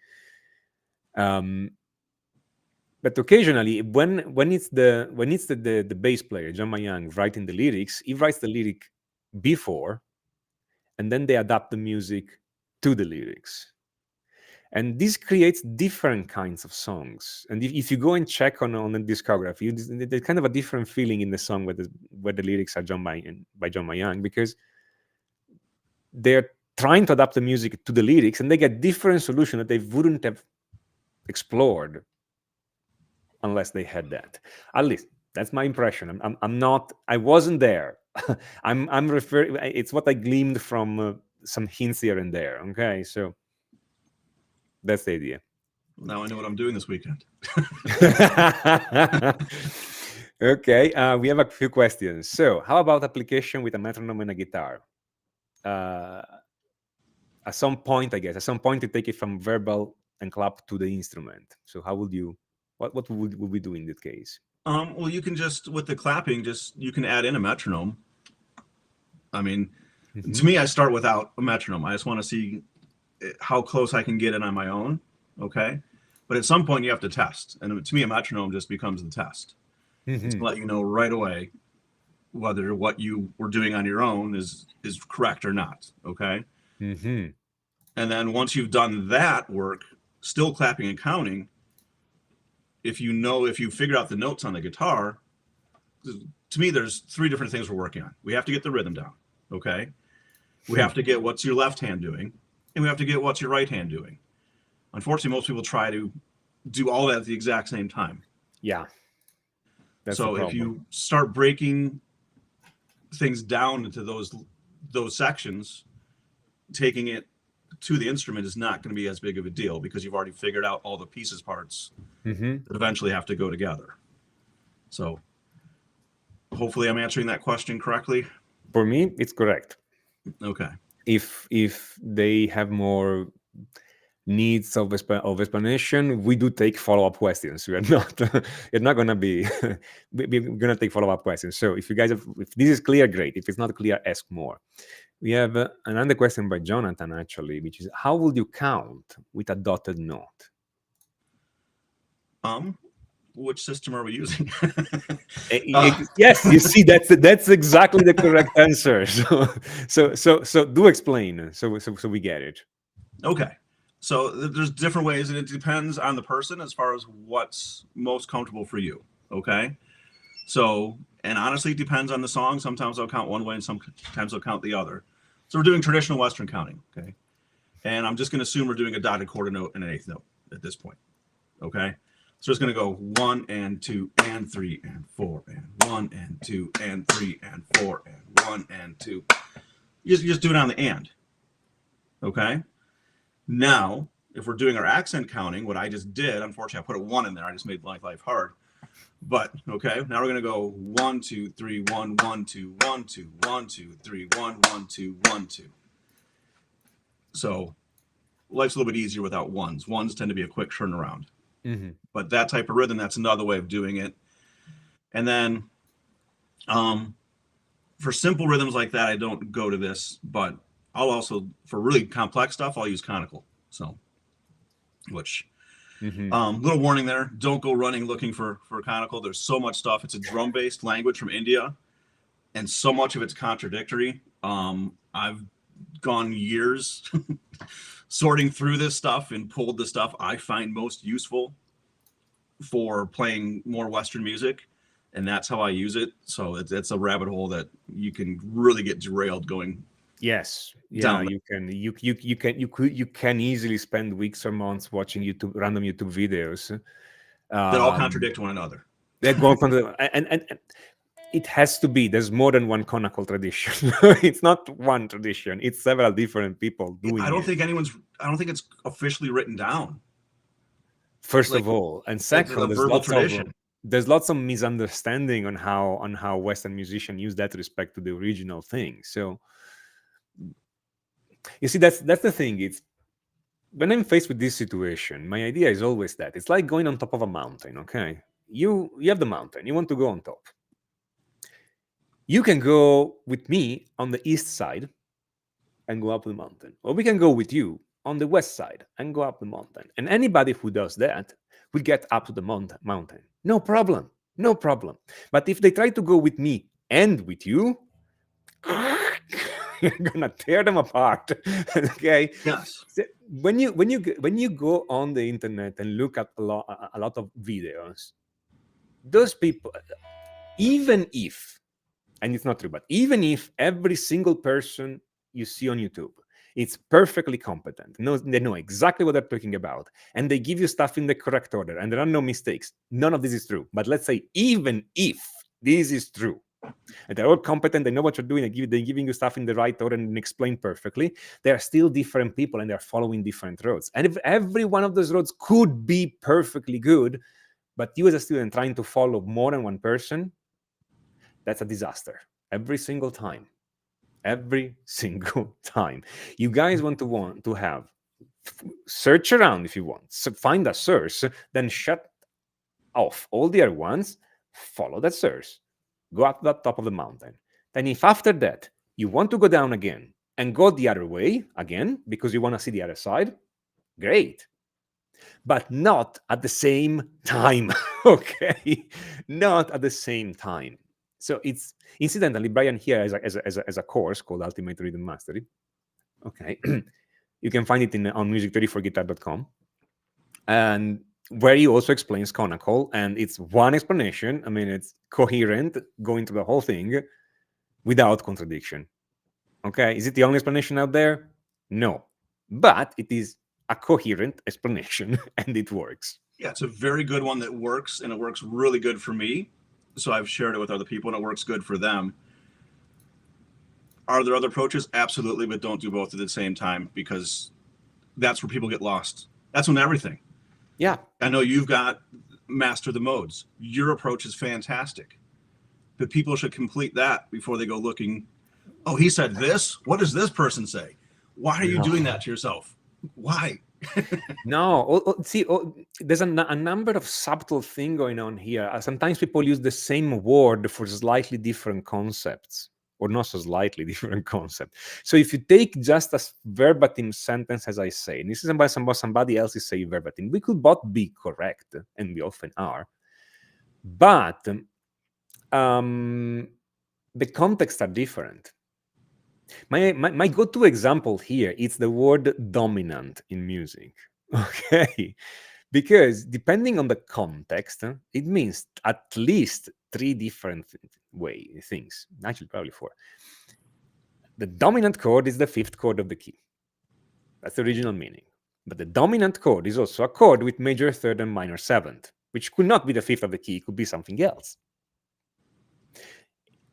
But occasionally, when it's the bass player, John Mayang, writing the lyrics, he writes the lyric before, and then they adapt the music to the lyrics. And this creates different kinds of songs. And if you go and check on the discography, there's kind of a different feeling in the song where the lyrics are by John Mayang, because they're trying to adapt the music to the lyrics, and they get different solutions that they wouldn't have explored unless they had that. At least that's my impression. I wasn't there. I'm referring. It's what I gleaned from some hints here and there. Okay, so that's the idea. Now I know what I'm doing this weekend. Okay, we have a few questions. So, how about application with a metronome and a guitar? At some point, I guess, you take it from verbal and clap to the instrument. So, how would you? What would we do in that case? Well, you can just, with the clapping, you can add in a metronome. I mean, to me, I start without a metronome. I just want to see how close I can get it on my own. Okay. But at some point you have to test. And to me, a metronome just becomes the test. To let you know right away whether what you were doing on your own is correct or not. Okay. And then once you've done that work, still clapping and counting, if you figure out the notes on the guitar, to me, there's three different things we're working on. We have to get the rhythm down. Okay. We have to get what's your left hand doing, and we have to get what's your right hand doing. Unfortunately, most people try to do all that at the exact same time. Yeah. So if you start breaking things down into those sections, taking it to the instrument is not going to be as big of a deal, because you've already figured out all the pieces parts that eventually have to go together. So hopefully I'm answering that question correctly. For me, it's correct. Okay. If they have more needs of explanation, we do take follow-up questions. We're not going to be we're going to take follow-up questions. So if this is clear, great. If it's not clear, ask more. We have another question by Jonathan, actually, which is, how would you count with a dotted note? Which system are we using? Yes, you see, that's exactly the correct answer. So do explain, so we get it. Okay. So there's different ways, and it depends on the person as far as what's most comfortable for you. Okay. So, and honestly, it depends on the song. Sometimes I'll count one way and sometimes I'll count the other. So we're doing traditional Western counting. Okay. And I'm just going to assume we're doing a dotted quarter note and an eighth note at this point. Okay. So it's going to go 1 and 2 and 3 and 4 and 1 and 2 and 3 and 4 and 1 and 2. You just do it on the and. Okay. Now, if we're doing our accent counting, what I just did, unfortunately, I put a 1 in there. I just made life hard. But okay, now we're going to go 1, 2, 3, 1, 1, 2, 1, 2, 1, 2, 3, 1, 1, 2, 1, 2. So life's a little bit easier without ones. Ones tend to be a quick turnaround. But that type of rhythm, that's another way of doing it. And then for simple rhythms like that, I don't go to this, but I'll also, for really complex stuff, I'll use conical. So, which, little warning there, don't go running looking for conical. There's so much stuff. It's a drum-based language from India, and so much of it's contradictory. I've gone years sorting through this stuff and pulled the stuff I find most useful for playing more Western music, and that's how I use it. So it's a rabbit hole that you can really get derailed going. Yes, yeah, you can easily spend weeks or months watching random YouTube videos that all contradict one another. That go from and It has to be. There's more than one conical tradition. It's not one tradition. It's several different people doing I don't it. think it's officially written down. First Like of all, and the second, verbal tradition. there's lots of misunderstanding on how Western musicians use that respect to the original thing. So you see, that's the thing. It's when I'm faced with this situation, my idea is always that it's like going on top of a mountain. Okay, you have the mountain. You want to go on top. You can go with me on the east side and go up the mountain, or we can go with you on the west side and go up the mountain. And anybody who does that will get up to the mountain. No problem. No problem. But if they try to go with me and with you, you're gonna tear them apart. Okay. Yes. So when you go on the internet and look at a lot of videos, those people, even if, and it's not true, but even if every single person you see on YouTube, it's perfectly competent, they know exactly what they're talking about, and they give you stuff in the correct order, and there are no mistakes. None of this is true. But let's say even if this is true, and they're all competent, they know what you're doing, they're giving you stuff in the right order and explained perfectly, they are still different people and they're following different roads. And if every one of those roads could be perfectly good, but you as a student trying to follow more than one person, that's a disaster every single time. Every single time. You guys want to have search around if you want. So find a source, then shut off all the other ones, follow that source, go up the top of the mountain. Then if after that you want to go down again and go the other way again because you want to see the other side, great. But not at the same time. Okay? Not at the same time. So it's incidentally, Brian here as a course called Ultimate Rhythm Mastery. Okay, you can find it on musictheoryforguitar.com, and where he also explains conical, and it's one explanation. I mean, it's coherent, going through the whole thing without contradiction. Okay, is it the only explanation out there? No, but it is a coherent explanation, and it works. Yeah, it's a very good one that works, and it works really good for me. So I've shared it with other people, and it works good for them. Are there other approaches? Absolutely, but don't do both at the same time, because that's where people get lost. That's when everything. Yeah. I know you've got master the modes. Your approach is fantastic, but people should complete that before they go looking. Oh, he said this. What does this person say? Why are you doing that to yourself? Why? No, there's a number of subtle things going on here. Sometimes people use the same word for slightly different concepts, or not so slightly different concept. So if you take just a verbatim sentence, as I say, and this is about somebody else is saying verbatim, we could both be correct, and we often are. But the contexts are different. My go-to example here is the word dominant in music. Okay, because depending on the context, it means at least three different things. Actually, probably four. The dominant chord is the fifth chord of the key. That's the original meaning. But the dominant chord is also a chord with major third and minor seventh, which could not be the fifth of the key, it could be something else.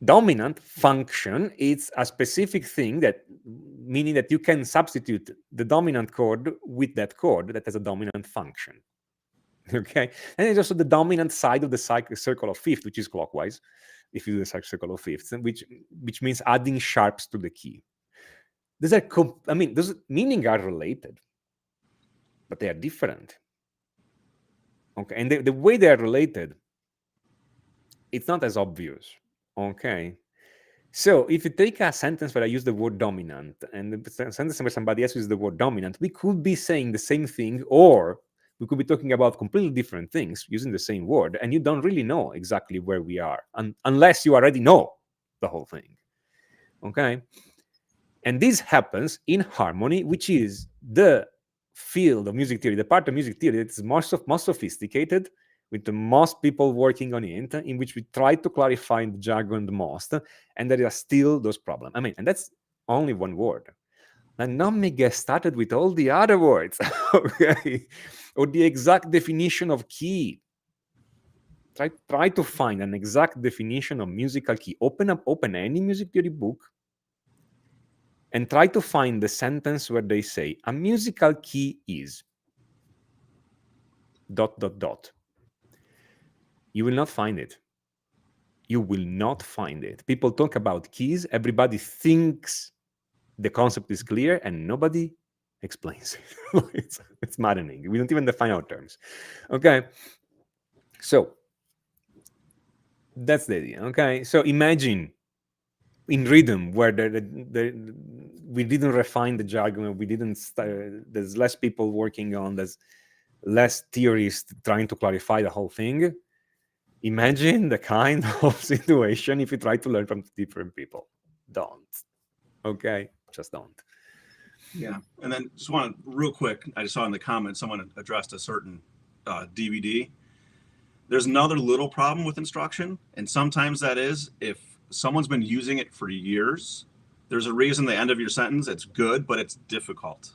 Dominant function is a specific thing, that meaning that you can substitute the dominant chord with that chord that has a dominant function. Okay, and there's also the dominant side of the circle of fifth, which is clockwise, if you do the circle of fifths, which means adding sharps to the key. Those are those meanings are related, but they are different. Okay, and the way they are related, it's not as obvious. Okay, so if you take a sentence where I use the word dominant and the sentence where somebody else uses the word dominant, we could be saying the same thing, or we could be talking about completely different things using the same word, and you don't really know exactly where we are unless you already know the whole thing. Okay, and this happens in harmony, which is the field of music theory, the part of music theory that is most sophisticated, with the most people working on it, in which we try to clarify the jargon the most, and there are still those problems. And that's only one word. And not me get started with all the other words, okay? Or the exact definition of key. Try to find an exact definition of musical key. Open any music theory book and try to find the sentence where they say a musical key is ... You will not find it. You will not find it. People talk about keys. Everybody thinks the concept is clear and nobody explains it. It's maddening. We don't even define our terms. Okay. So that's the idea. Okay. So imagine in rhythm where we didn't refine the jargon, we didn't there's less people working on, there's less theorists trying to clarify the whole thing. Imagine the kind of situation if you try to learn from different people. Don't. Okay? Just don't. Yeah. And then just want to, real quick, I just saw in the comments someone addressed a certain DVD. There's another little problem with instruction, and sometimes that is if someone's been using it for years, there's a reason the end of your sentence, it's good, but it's difficult.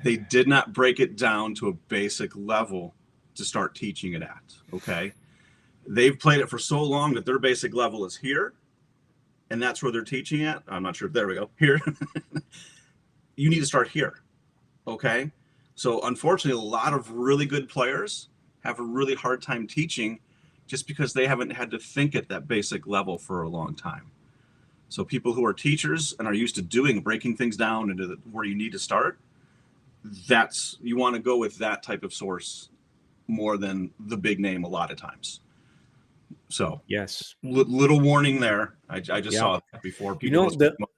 They did not break it down to a basic level to start teaching it at, okay? They've played it for so long that their basic level is here, and that's where they're teaching at. I'm not sure. There we go. Here. You need to start here, okay? So unfortunately, a lot of really good players have a really hard time teaching just because they haven't had to think at that basic level for a long time. So people who are teachers and are used to breaking things down into where you need to start, you want to go with that type of source more than the big name a lot of times. So yes, little warning there. I just saw that before. People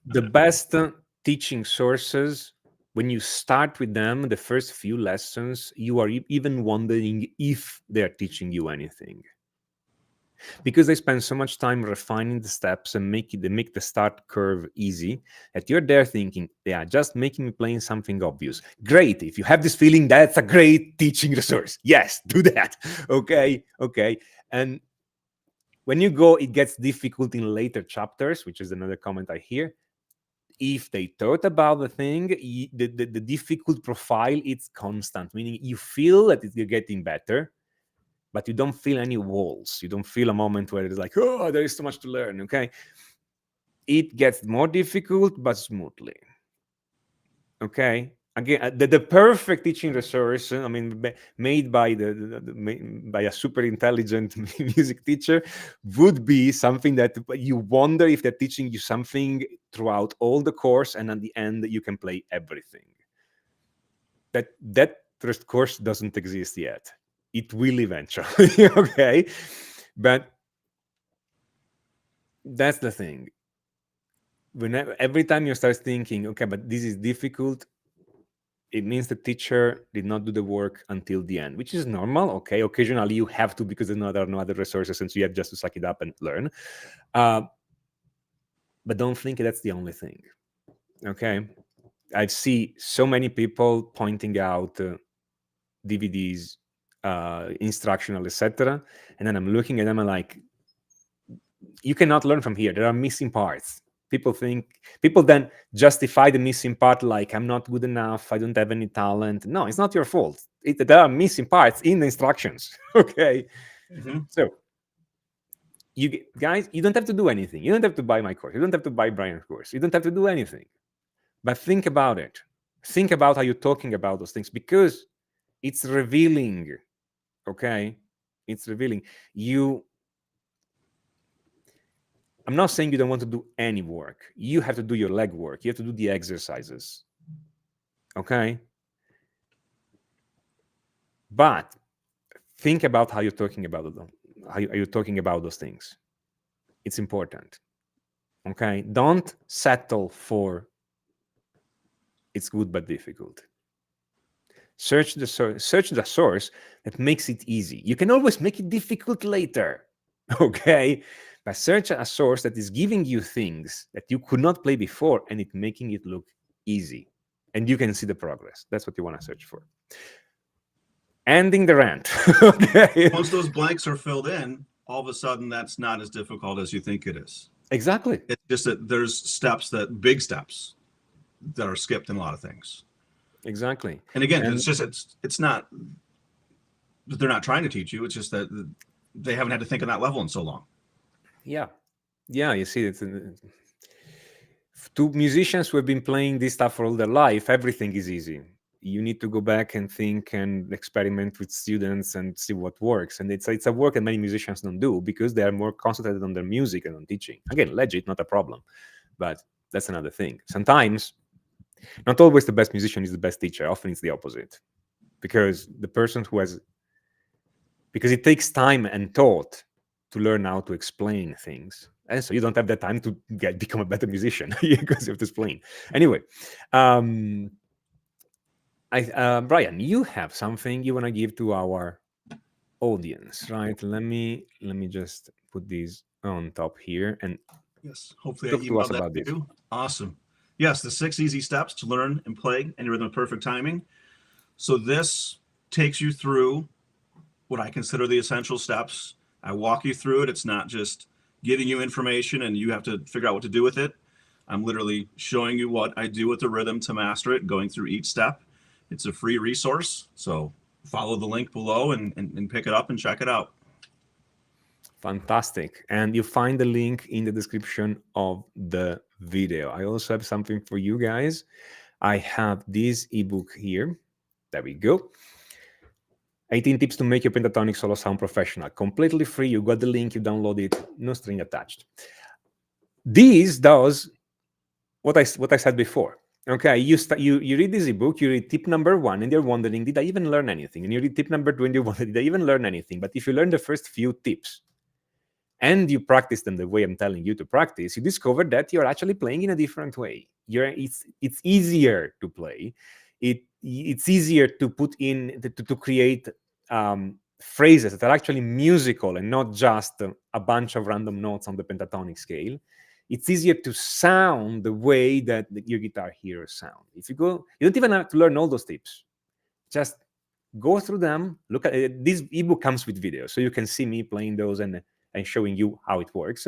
the best teaching sources, when you start with them, the first few lessons, you are even wondering if they're teaching you anything. Because they spend so much time refining the steps and make the start curve easy, that you're there thinking, they are just making me playing something obvious. Great. If you have this feeling, that's a great teaching resource. Yes, do that. Okay. And when you go, it gets difficult in later chapters, which is another comment I hear. If they thought about the thing, the difficult profile, it's constant, meaning you feel that it's getting better, but you don't feel any walls. You don't feel a moment where it's like, oh, there is so much to learn, okay? It gets more difficult, but smoothly, okay? Again, the perfect teaching resource, I mean, made by by a super intelligent music teacher, would be something that you wonder if they're teaching you something throughout all the course, and at the end you can play everything. That course doesn't exist yet. It will eventually, okay? But that's the thing. Every time you start thinking, okay, but this is difficult, it means the teacher did not do the work until the end, which is normal. Okay, occasionally you have to because there are no other resources, and so you have just to suck it up and learn. But don't think that's the only thing. Okay, I see so many people pointing out DVDs, instructional, etc., and then I'm looking at them and like, you cannot learn from here. There are missing parts. People then justify the missing part like, I'm not good enough, I don't have any talent. No, it's not your fault. There are missing parts in the instructions. Okay. Mm-hmm. So guys, you don't have to do anything. You don't have to buy my course. You don't have to buy Brian's course. You don't have to do anything. But think about it. Think about how you're talking about those things, because it's revealing. Okay. It's revealing. I'm not saying you don't want to do any work. You have to do your leg work. You have to do the exercises. Okay? But think about how you're talking about them. How you're talking about those things. It's important. Okay? Don't settle for it's good but difficult. Search the source that makes it easy. You can always make it difficult later. Okay? But search a source that is giving you things that you could not play before, and it making it look easy. And you can see the progress. That's what you want to search for. Ending the rant. Okay. Once those blanks are filled in, all of a sudden that's not as difficult as you think it is. Exactly. It's just that there's big steps that are skipped in a lot of things. Exactly. And again, it's not that they're not trying to teach you. It's just that they haven't had to think on that level in so long. Yeah, you see, to musicians who have been playing this stuff for all their life, everything is easy. You need to go back and think and experiment with students and see what works. And it's a work that many musicians don't do because they are more concentrated on their music and on teaching. Again, legit, not a problem, but that's another thing. Sometimes, not always the best musician is the best teacher. Often it's the opposite, because the person who has, because it takes time and thought to learn how to explain things. And so you don't have that time to become a better musician because you have to explain. Anyway, Brian, you have something you want to give to our audience, right? Let me just put these on top here and yes, hopefully I talk to us emailed that about to this. you. Awesome. Yes, the 6 easy steps to learn and play any rhythm of perfect timing. So this takes you through what I consider the essential steps. I walk you through it. It's not just giving you information and you have to figure out what to do with it. I'm literally showing you what I do with the rhythm to master it, going through each step. It's a free resource, so follow the link below and pick it up and check it out. Fantastic. And you find the link in the description of the video. I also have something for you guys. I have this ebook here. There we go. 18 tips to make your pentatonic solo sound professional. Completely free. You got the link, you download it, no string attached. This does what I said before. Okay, you read this ebook, you read tip number 1, and you're wondering, did I even learn anything? And you read tip number 2, and you're wondering, did I even learn anything? But if you learn the first few tips, and you practice them the way I'm telling you to practice, you discover that you're actually playing in a different way. It's easier to play. It's easier to put in, to create phrases that are actually musical and not just a bunch of random notes on the pentatonic scale. It's easier to sound the way that your guitar heroes sound. If you go, you don't even have to learn all those tips. Just go through them. Look at it. This ebook comes with videos, so you can see me playing those and showing you how it works.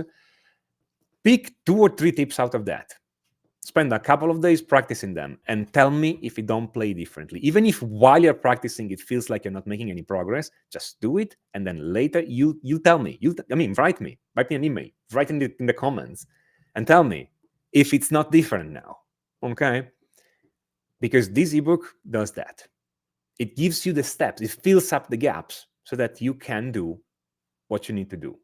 Pick 2 or 3 tips out of that. Spend a couple of days practicing them and tell me if you don't play differently. Even if while you're practicing it feels like you're not making any progress, just do it, and then later you tell me. Write me an email, write in the comments, and tell me if it's not different now. Okay? Because this ebook does that. It gives you the steps. It fills up the gaps so that you can do what you need to do.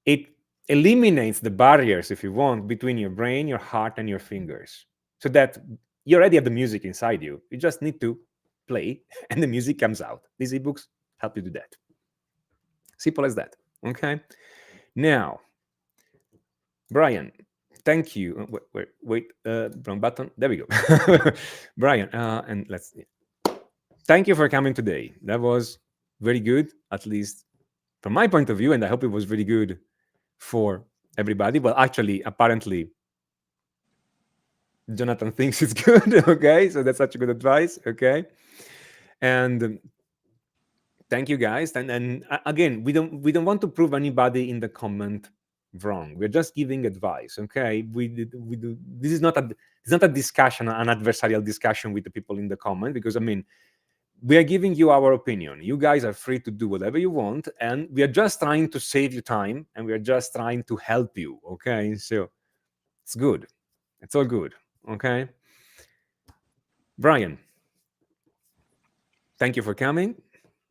It eliminates the barriers, if you want, between your brain, your heart, and your fingers, so that you already have the music inside you. You just need to play, and the music comes out. These ebooks help you do that. Simple as that. Okay? Now, Brian, thank you. Wait, wrong button. There we go. Brian, and let's see. Thank you for coming today. That was very good, at least from my point of view, and I hope it was really good for everybody. Well, actually, apparently, Jonathan thinks it's good. Okay, so that's such a good advice. Okay, and thank you guys. And again, we don't want to prove anybody in the comment wrong. We're just giving advice. Okay, we do. This is not a discussion, an adversarial discussion with the people in the comment, because we are giving you our opinion. You guys are free to do whatever you want, and we are just trying to save you time, and we are just trying to help you. Okay, so it's good. It's all good. Okay, Brian, thank you for coming.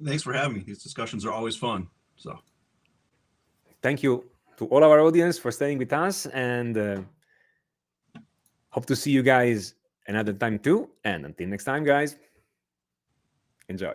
Thanks for having me. These discussions are always fun. So thank you to all our audience for staying with us, and hope to see you guys another time too. And until next time, guys, enjoy.